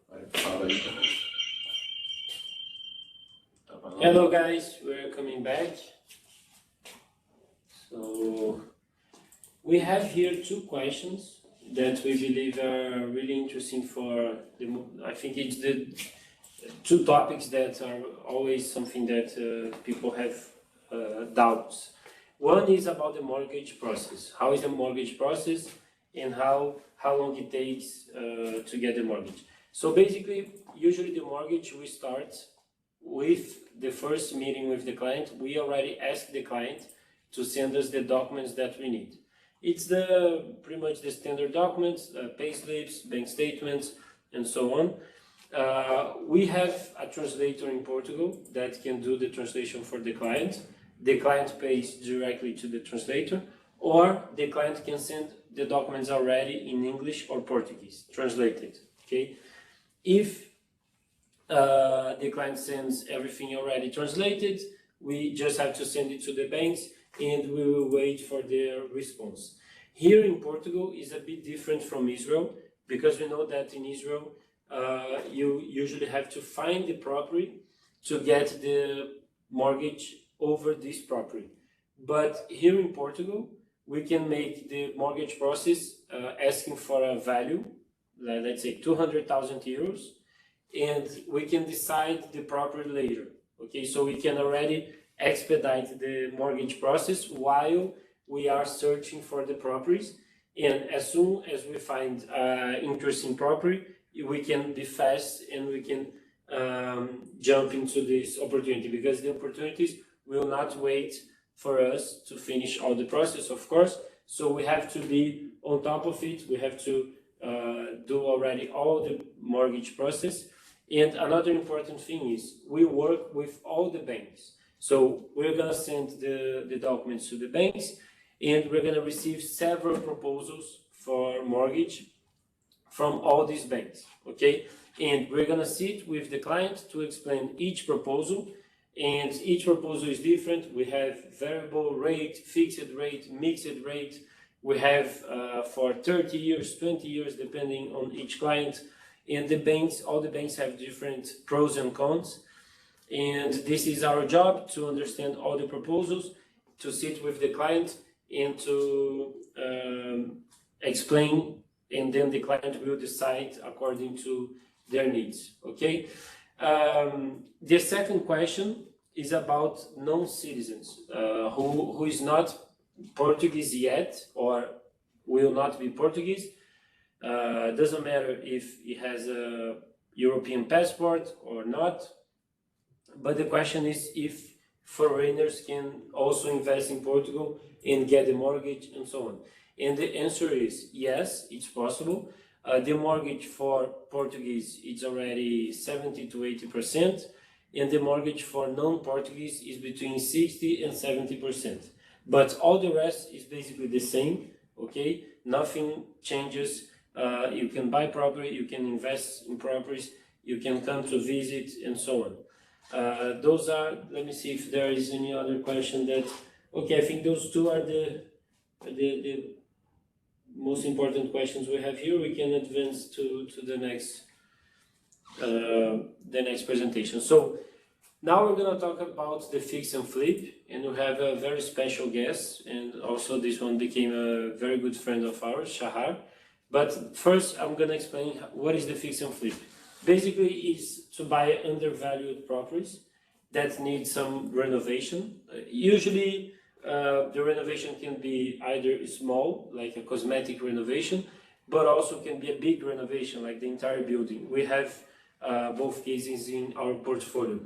Fala aí, cara. Hello guys, we're coming back. So we have here two questions that we believe are really interesting for I think it's the two topics that are always something that people have doubts. One is about the mortgage process. How is the mortgage process and how long it takes to get the mortgage. So basically, usually the mortgage, we start with the first meeting with the client. We already ask the client to send us the documents that we need. It's pretty much the standard documents, pay slips, bank statements, and so on. We have a translator in Portugal that can do the translation for the client. The client pays directly to the translator, or the client can send the documents already in English or Portuguese, translated, okay? If the client sends everything already translated, we just have to send it to the banks and we will wait for their response. Here in Portugal is a bit different from Israel, because we know that in Israel, you usually have to find the property to get the mortgage over this property. But here in Portugal, we can make the mortgage process asking for a value, let's say 200,000 euros, and we can decide the property later. Okay, so we can already expedite the mortgage process while we are searching for the properties. And as soon as we find interesting property, we can be fast and we can jump into this opportunity, because the opportunities will not wait for us to finish all the process, of course. So we have to be on top of it. We have to do already all the mortgage process. And another important thing is we work with all the banks. So we're gonna send the documents to the banks, and we're gonna receive several proposals for mortgage from all these banks, okay? And we're gonna sit with the client to explain each proposal, and each proposal is different. We have variable rate, fixed rate, mixed rate. We have for 30 years, 20 years, depending on each client. And the banks, all the banks have different pros and cons. And this is our job, to understand all the proposals, to sit with the client and to explain, and then the client will decide according to their needs, okay? The second question is about non-citizens who is not Portuguese yet or will not be Portuguese. Doesn't matter if he has a European passport or not, but the question is if foreigners can also invest in Portugal and get a mortgage and so on. And the answer is yes, it's possible. The mortgage for Portuguese is already 70 to 80%, and the mortgage for non-Portuguese is between 60 and 70%. But all the rest is basically the same, okay? Nothing changes. You can buy property, you can invest in properties, you can come to visit, and so on. Those are, let me see if there is any other question that, okay, I think those two are the most important questions we have here. We can advance to the next presentation. So now we're going to talk about the fix and flip, and we have a very special guest, and also this one became a very good friend of ours, Shahar. But first, I'm going to explain what is the fix and flip. Basically, it's to buy undervalued properties that need some renovation. Usually, the renovation can be either small, like a cosmetic renovation, but also can be a big renovation, like the entire building. We have both cases in our portfolio.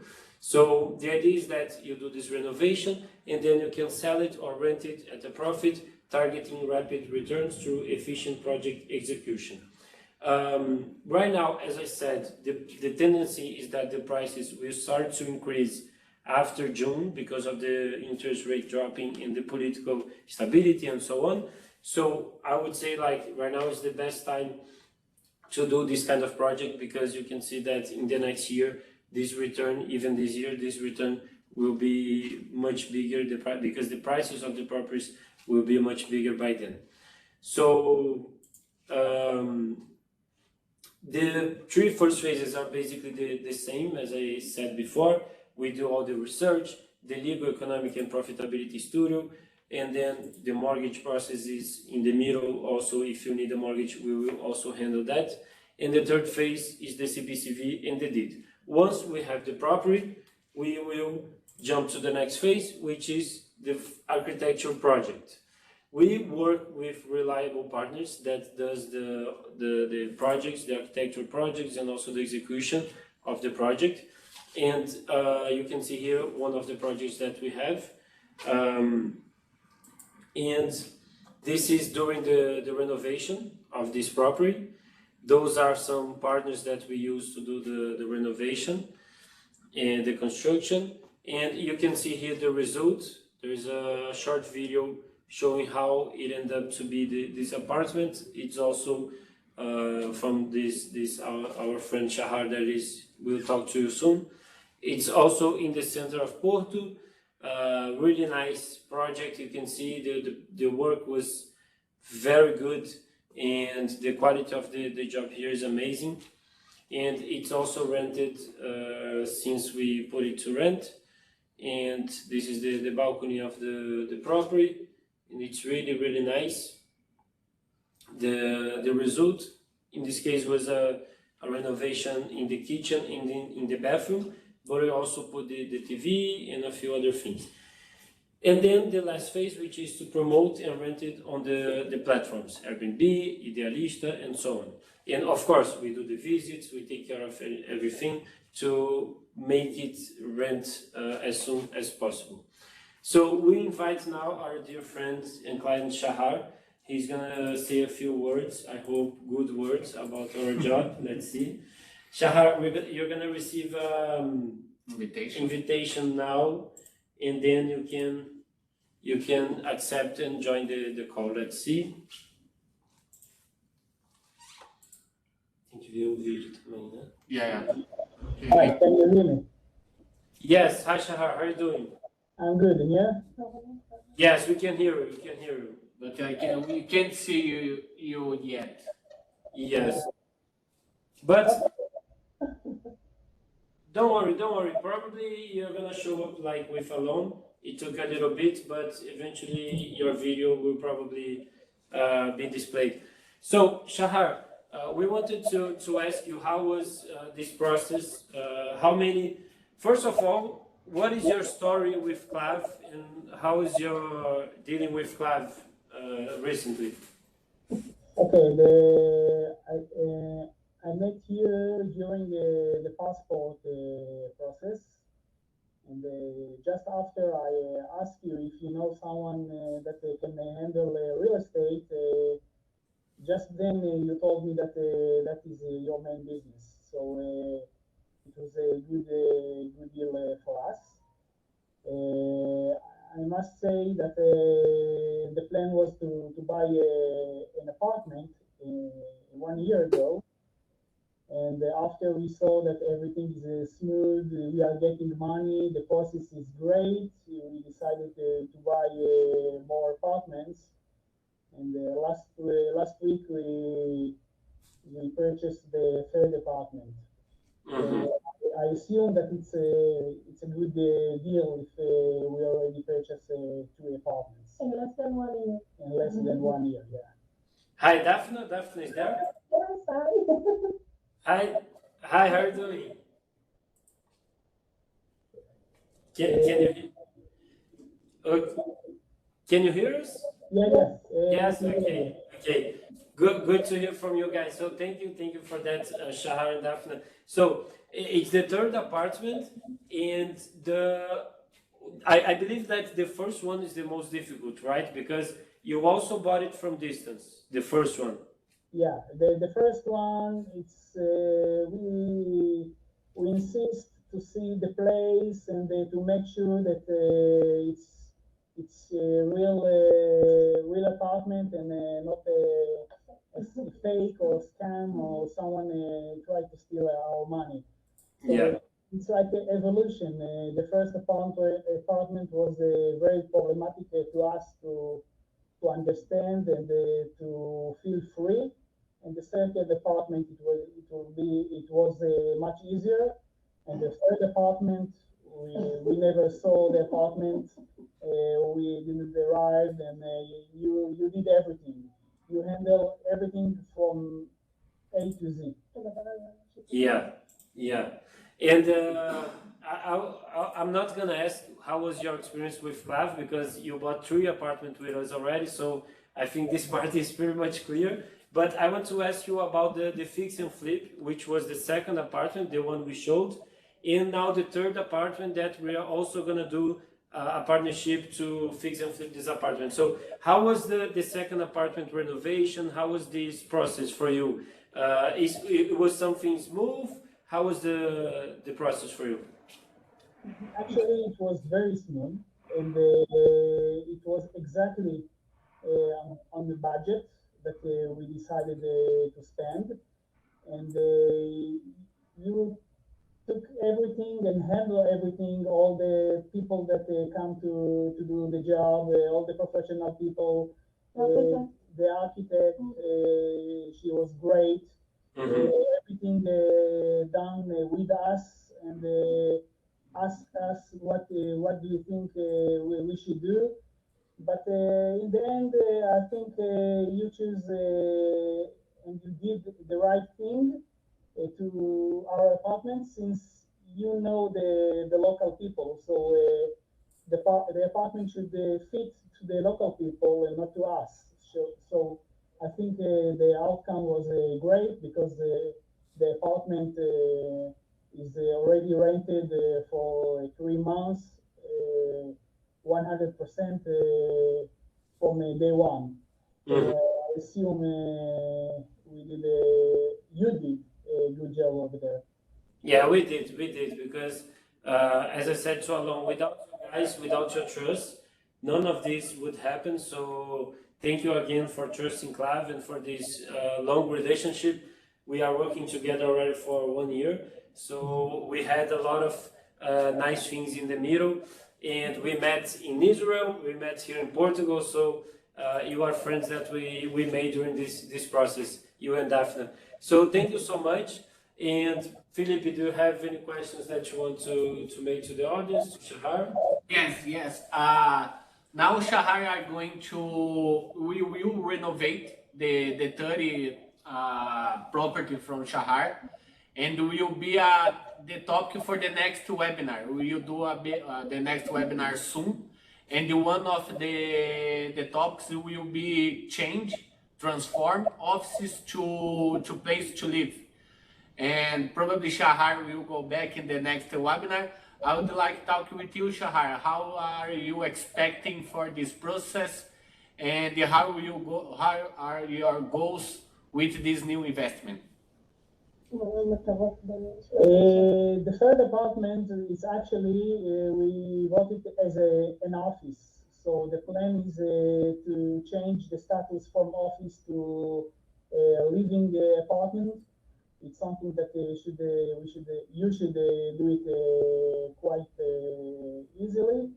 So the idea is that you do this renovation, and then you can sell it or rent it at a profit, targeting rapid returns through efficient project execution. Right now, as I said, the tendency is that the prices will start to increase after June because of the interest rate dropping and the political stability and so on. So I would say, like, right now is the best time to do this kind of project, because you can see that in the next year, this return, even this year, this return will be much bigger because the prices of the properties will be much bigger by then. So The three first phases are basically the same as I said before. We do all the research, the legal, economic, and profitability studio, and then the mortgage process is in the middle. Also, if you need a mortgage, we will also handle that. And the third phase is the CPCV and the deed. Once we have the property, we will jump to the next phase, which is the architecture project. We work with reliable partners that does the projects, the architecture projects, and also the execution of the project. And you can see here one of the projects that we have. And this is during the renovation of this property. Those are some partners that we use to do the renovation and the construction. And you can see here the result. There is a short video showing how it ended up to be this apartment. It's also from our friend Shahar that will talk to you soon. It's also in the center of Porto. Really nice project. You can see the work was very good, and the quality of the job here is amazing. And it's also rented since we put it to rent. And this is the balcony of the property, and it's really, really nice. The result in this case was a renovation in the kitchen, in the bathroom, but we also put the TV and a few other things. And then the last phase, which is to promote and rent it on the platforms, Airbnb, Idealista, and so on. And of course, we do the visits, we take care of everything to make it rent as soon as possible. So we invite now our dear friend and client Shahar. He's gonna say a few words, I hope good words about our job. Let's see. Shahar, you're gonna receive invitation now, and then you can accept and join the call. Let's see. Tem que ver o vídeo também, né? Yeah. Hi, can you hear me? Yes, hi Shahar, how are you doing? I'm good, and you? Yes, we can hear you, we can hear you. But we can't see you yet. Yes. But don't worry. Probably you're gonna show up like with alone. It took a little bit, but eventually your video will probably be displayed. So Shahar, we wanted to ask you, how was this process? First of all, what is your story with Klave, and how is your dealing with Klave recently? Okay, I met you during the passport process, and just after I asked you if you know someone that can handle real estate, just then you told me that that is your main business. So it was a good deal for us. I must say that the plan was to buy an apartment 1 year ago, and after we saw that everything is smooth, we are getting money, the process is great, we decided to buy more apartments. And last week we purchased the third apartment. Mm-hmm. I assume that it's a good deal if we already purchased 2 apartments. In less than 1 year. In less than 1 year, yeah. Hi, Daphne. Daphne is there? I'm sorry. Hi, how are you doing? Can you hear us? Yes. Yes, okay. Good to hear from you guys. So thank you for that, Shahar and Daphne. So it's the third apartment, and I believe that the first one is the most difficult, right? Because you also bought it from distance, the first one. Yeah, the first one, it's we insist to see the place and to make sure that it's a real apartment and not a fake or scam or someone try to steal our money. So Yeah. it's like an evolution. The first apartment was very problematic to us to understand and to feel free. And the second apartment, it it was much easier. And the third apartment, we never saw the apartment. We didn't arrive, and you did everything. You handle everything from A to Z. Yeah, yeah. And I'm not gonna ask how was your experience with Klave, because you bought 3 apartments with us already, so I think this part is pretty much clear. But I want to ask you about the fix and flip, which was the second apartment, the one we showed, and now the third apartment that we are also gonna do a partnership to fix and flip this apartment. So how was the second apartment renovation? How was this process for you? It was something smooth? How was the process for you? Actually, it was very smooth, and it was exactly on the budget that we decided to spend. And you took everything and handle everything, all the people that come to do the job, all the professional people, the architect, she was great. Everything done with us, and asked us what do you think we should do. But in the end, I think you choose and you did the right thing to our apartment, since you know the local people. So the apartment should fit to the local people and not to us. So I think the outcome was great, because the apartment is already rented for 3 months, 100% from day one. So I assume you did a good job over there. Yeah, we did, because as I said so long, without you guys, without your trust, none of this would happen. So thank you again for trusting Klave and for this long relationship. We are working together already for 1 year. So we had a lot of nice things in the middle, and we met in Israel, we met here in Portugal. So you are friends that we made during this process, you and Daphne. So thank you so much. And Felipe, do you have any questions that you want to make to the audience, to Shahar? Yes. Now Shahar are going to, we will renovate the 30 property from Shahar, and will be the topic for the next webinar. We will do the next webinar soon, and one of the topics will be transform offices to place to live. And probably Shahar will go back in the next webinar. I would like to talk with you, Shahar. How are you expecting for this process, and how are your goals with this new investment? The third apartment is actually, we bought it as an office. So the plan is to change the status from office to living apartment. It's something that you should do it quite easily,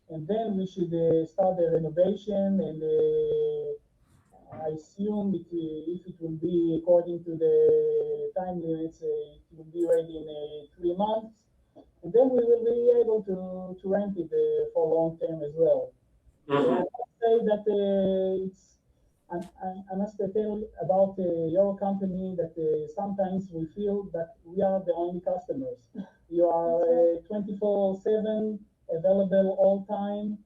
and then we should start the renovation. And I assume if it will be according to the time limits, it will be ready in 3 months, and then we will be able to rent it for long term as well. I say that I must tell about your company that sometimes we feel that we are the only customers. You are 24/7 available all time,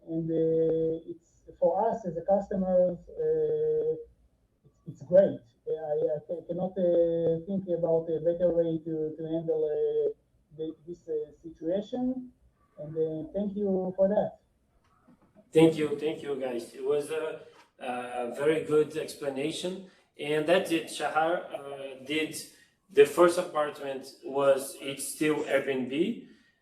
and it's for us as a customers, it's great. I cannot think about a better way to handle this situation, and thank you for that. Thank you, guys. It was a very good explanation, and that's it. Shahar did the first apartment, it's still Airbnb.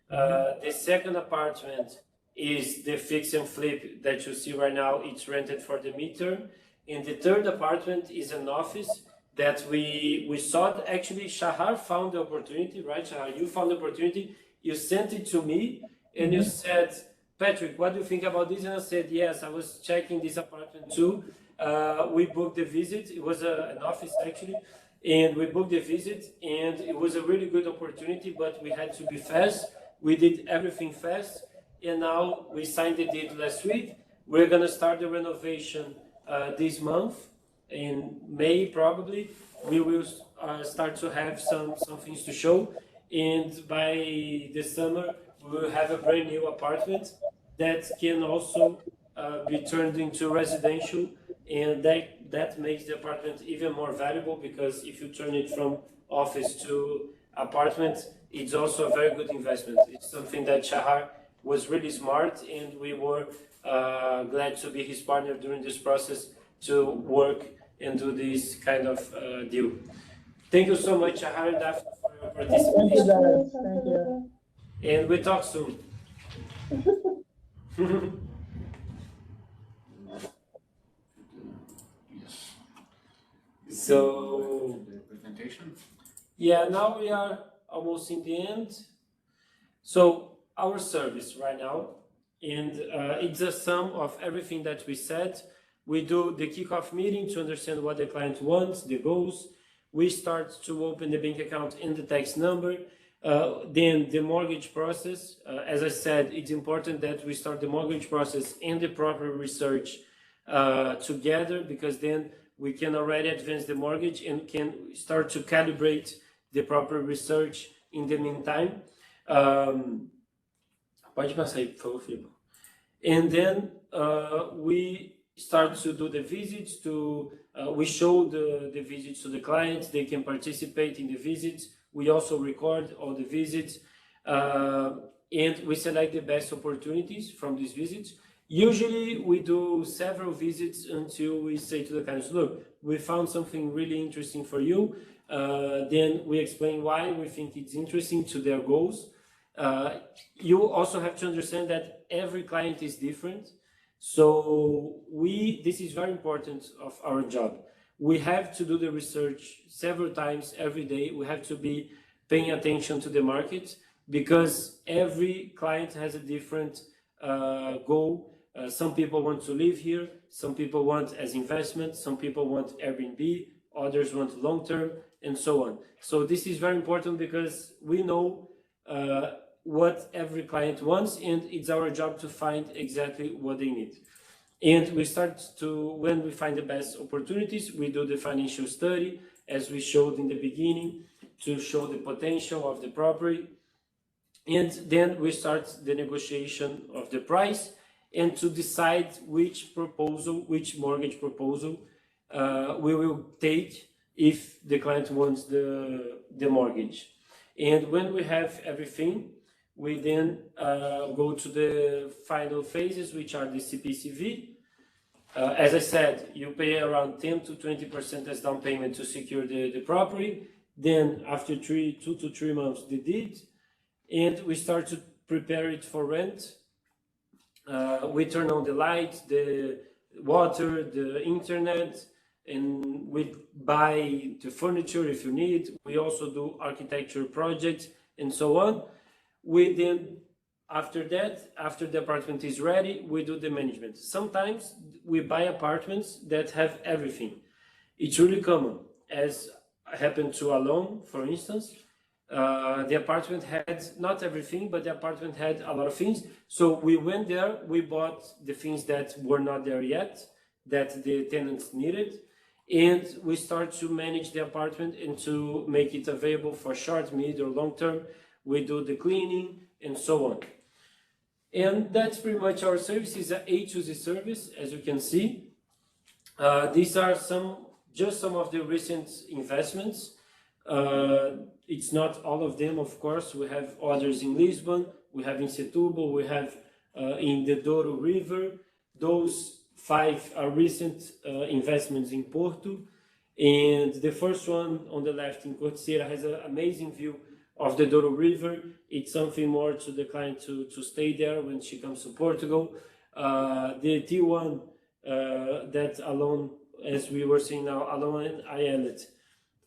The second apartment is the fix and flip that you see right now. It's rented for the meter, and the third apartment is an office that we saw. Actually, Shahar found the opportunity, right? Shahar, you found the opportunity. You sent it to me, and you said, Patrick, what do you think about this? And I said, yes, I was checking this apartment too. We booked the visit. It was an office actually. and we booked the visit, and it was a really good opportunity, but we had to be fast. We did everything fast, and now we signed the deed last week. We're gonna start the renovation this month, in May probably. We will start to have some things to show, and by the summer we will have a brand new apartment that can also be turned into residential, and that makes the apartment even more valuable, because if you turn it from office to apartment, it's also a very good investment. It's something that Shahar was really smart, and we were glad to be his partner during this process to work and do this kind of deal. Thank you so much, Shahar and Daphne, for your Thank you, participation, guys. Thank you. and we talk soon. So, The presentation. yeah, now we are almost in the end. So our service right now, and it's a sum of everything that we said. We do the kickoff meeting to understand what the client wants, the goals. We start to open the bank account and the tax number. Then the mortgage process. As I said, it's important that we start the mortgage process and the proper research together, because then we can already advance the mortgage and can start to calibrate the proper research in the meantime. Pode passar aí, por favor, Filipe. And then we start to do the visits. We show the visits to the clients. They can participate in the visits. We also record all the visits, and we select the best opportunities from these visits. Usually we do several visits until we say to the clients, look, we found something really interesting for you. Then we explain why we think it's interesting to their goals. You also have to understand that every client is different. So this is very important of our job. We have to do the research several times every day. We have to be paying attention to the market, because every client has a different goal. Some people want to live here, some people want as investment, some people want Airbnb, others want long-term, and so on. So this is very important, because we know what every client wants, and it's our job to find exactly what they need. And we start to, when we find the best opportunities, we do the financial study, as we showed in the beginning, to show the potential of the property. And then we start the negotiation of the price, and to decide which mortgage proposal we will take if the client wants the mortgage. And when we have everything, we then go to the final phases, which are the CPCV. As I said, you pay around 10 to 20% as down payment to secure the property. Then after 2 to 3 months, the deed, and we start to prepare it for rent. We turn on the light, the water, the internet, and we buy the furniture if you need. We also do architecture projects and so on. We then, after the apartment is ready, we do the management. Sometimes we buy apartments that have everything. It's really common, as happened to Alon, for instance. The apartment had not everything, but the apartment had a lot of things. So we went there, we bought the things that were not there yet, that the tenants needed, and we start to manage the apartment and to make it available for short, mid, or long term. We do the cleaning and so on. And that's pretty much our service. Is an A to Z service, as you can see. These are just some of the recent investments. It's not all of them, of course. We have others in Lisbon, we have in Setúbal, we have in the Douro River. Those 5 are recent investments in Porto. And the first one on the left in Corticeira has an amazing view of the Douro River. It's something more to the client to stay there when she comes to Portugal. The T1 that Alon, as we were saying now, Alon and Ayelet,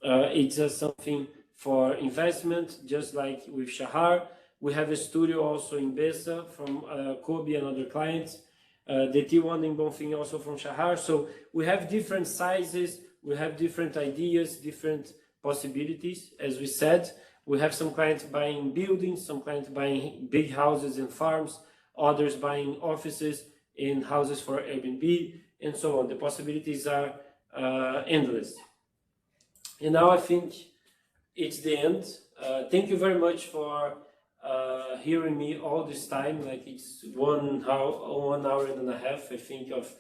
it's something for investment, just like with Shahar. We have a studio also in Bessa from Kobe and other clients. The T1 in Bonfim also from Shahar. So we have different sizes we have different ideas, different possibilities. As we said, we have some clients buying buildings, some clients buying big houses and farms, others buying offices and houses for Airbnb, and so on. The possibilities are endless. And now I think it's the end. Thank you very much for hearing me all this time. Like it's 1 hour and a half, I think, of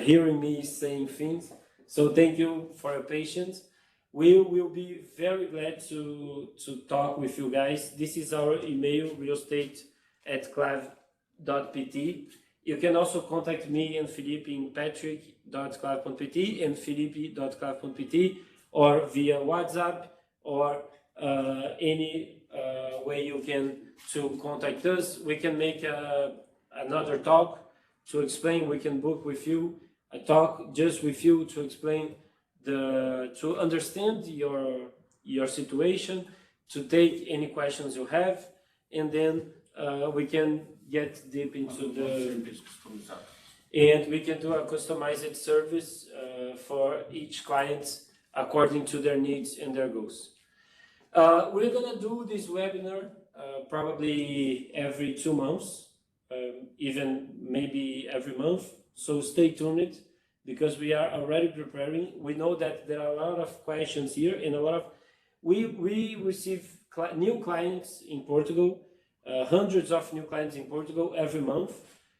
hearing me saying things. So thank you for your patience. We will be very glad to talk with you guys. This is our email, realestate@klave.pt. You can also contact me and Felipe in patrick.klave.pt and felipe.klave.pt, or via WhatsApp, or any way you can to contact us. We can make another talk to explain. We can book with you a talk just with you to explain to understand your situation, to take any questions you have, and then we can get deep into and we can do a customized service for each client according to their needs and their goals. We're gonna do this webinar probably every 2 months, even maybe every month. So stay tuned, because we are already preparing. We know that there are a lot of questions here, and a lot of we receive new clients in Portugal, hundreds of new clients in Portugal every month.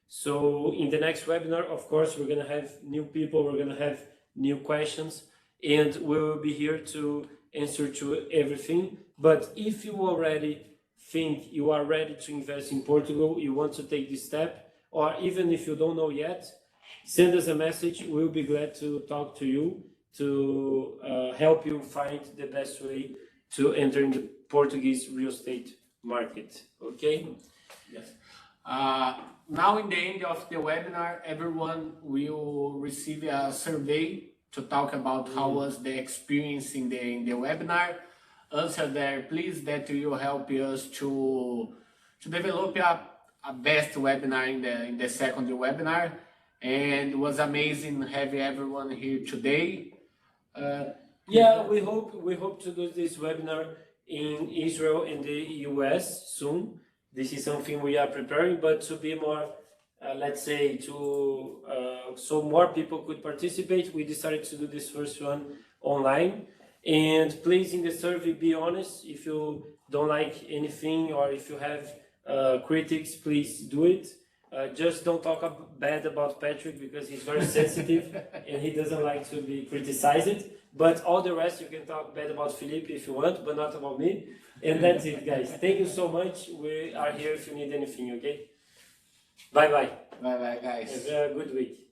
So in the next webinar, of course, we're gonna have new people, we're gonna have new questions, and we will be here to answer to everything. But if you already think you are ready to invest in Portugal, you want to take this step, or even if you don't know yet, send us a message. We'll be glad to talk to you, to help you find the best way to enter in the Portuguese real estate market. Okay? Yes. Now in the end of the webinar, everyone will receive a survey to talk about how was the experience in the webinar. Answer there, please, that will help us to develop a best webinar in the second webinar. And it was amazing having everyone here today. Yeah, we hope to do this webinar in Israel and the US soon. This is something we are preparing, but to be more, let's say, so more people could participate, we decided to do this first one online. And please, in the survey, be honest. If you don't like anything, or if you have critics, please do it. Just don't talk bad about Patrick, because he's very sensitive and he doesn't like to be criticized. But all the rest, you can talk bad about Felipe if you want, but not about me. And that's it, guys. Thank you so much. We are here if you need anything, okay? Bye-bye. Bye-bye, guys. Have a good week.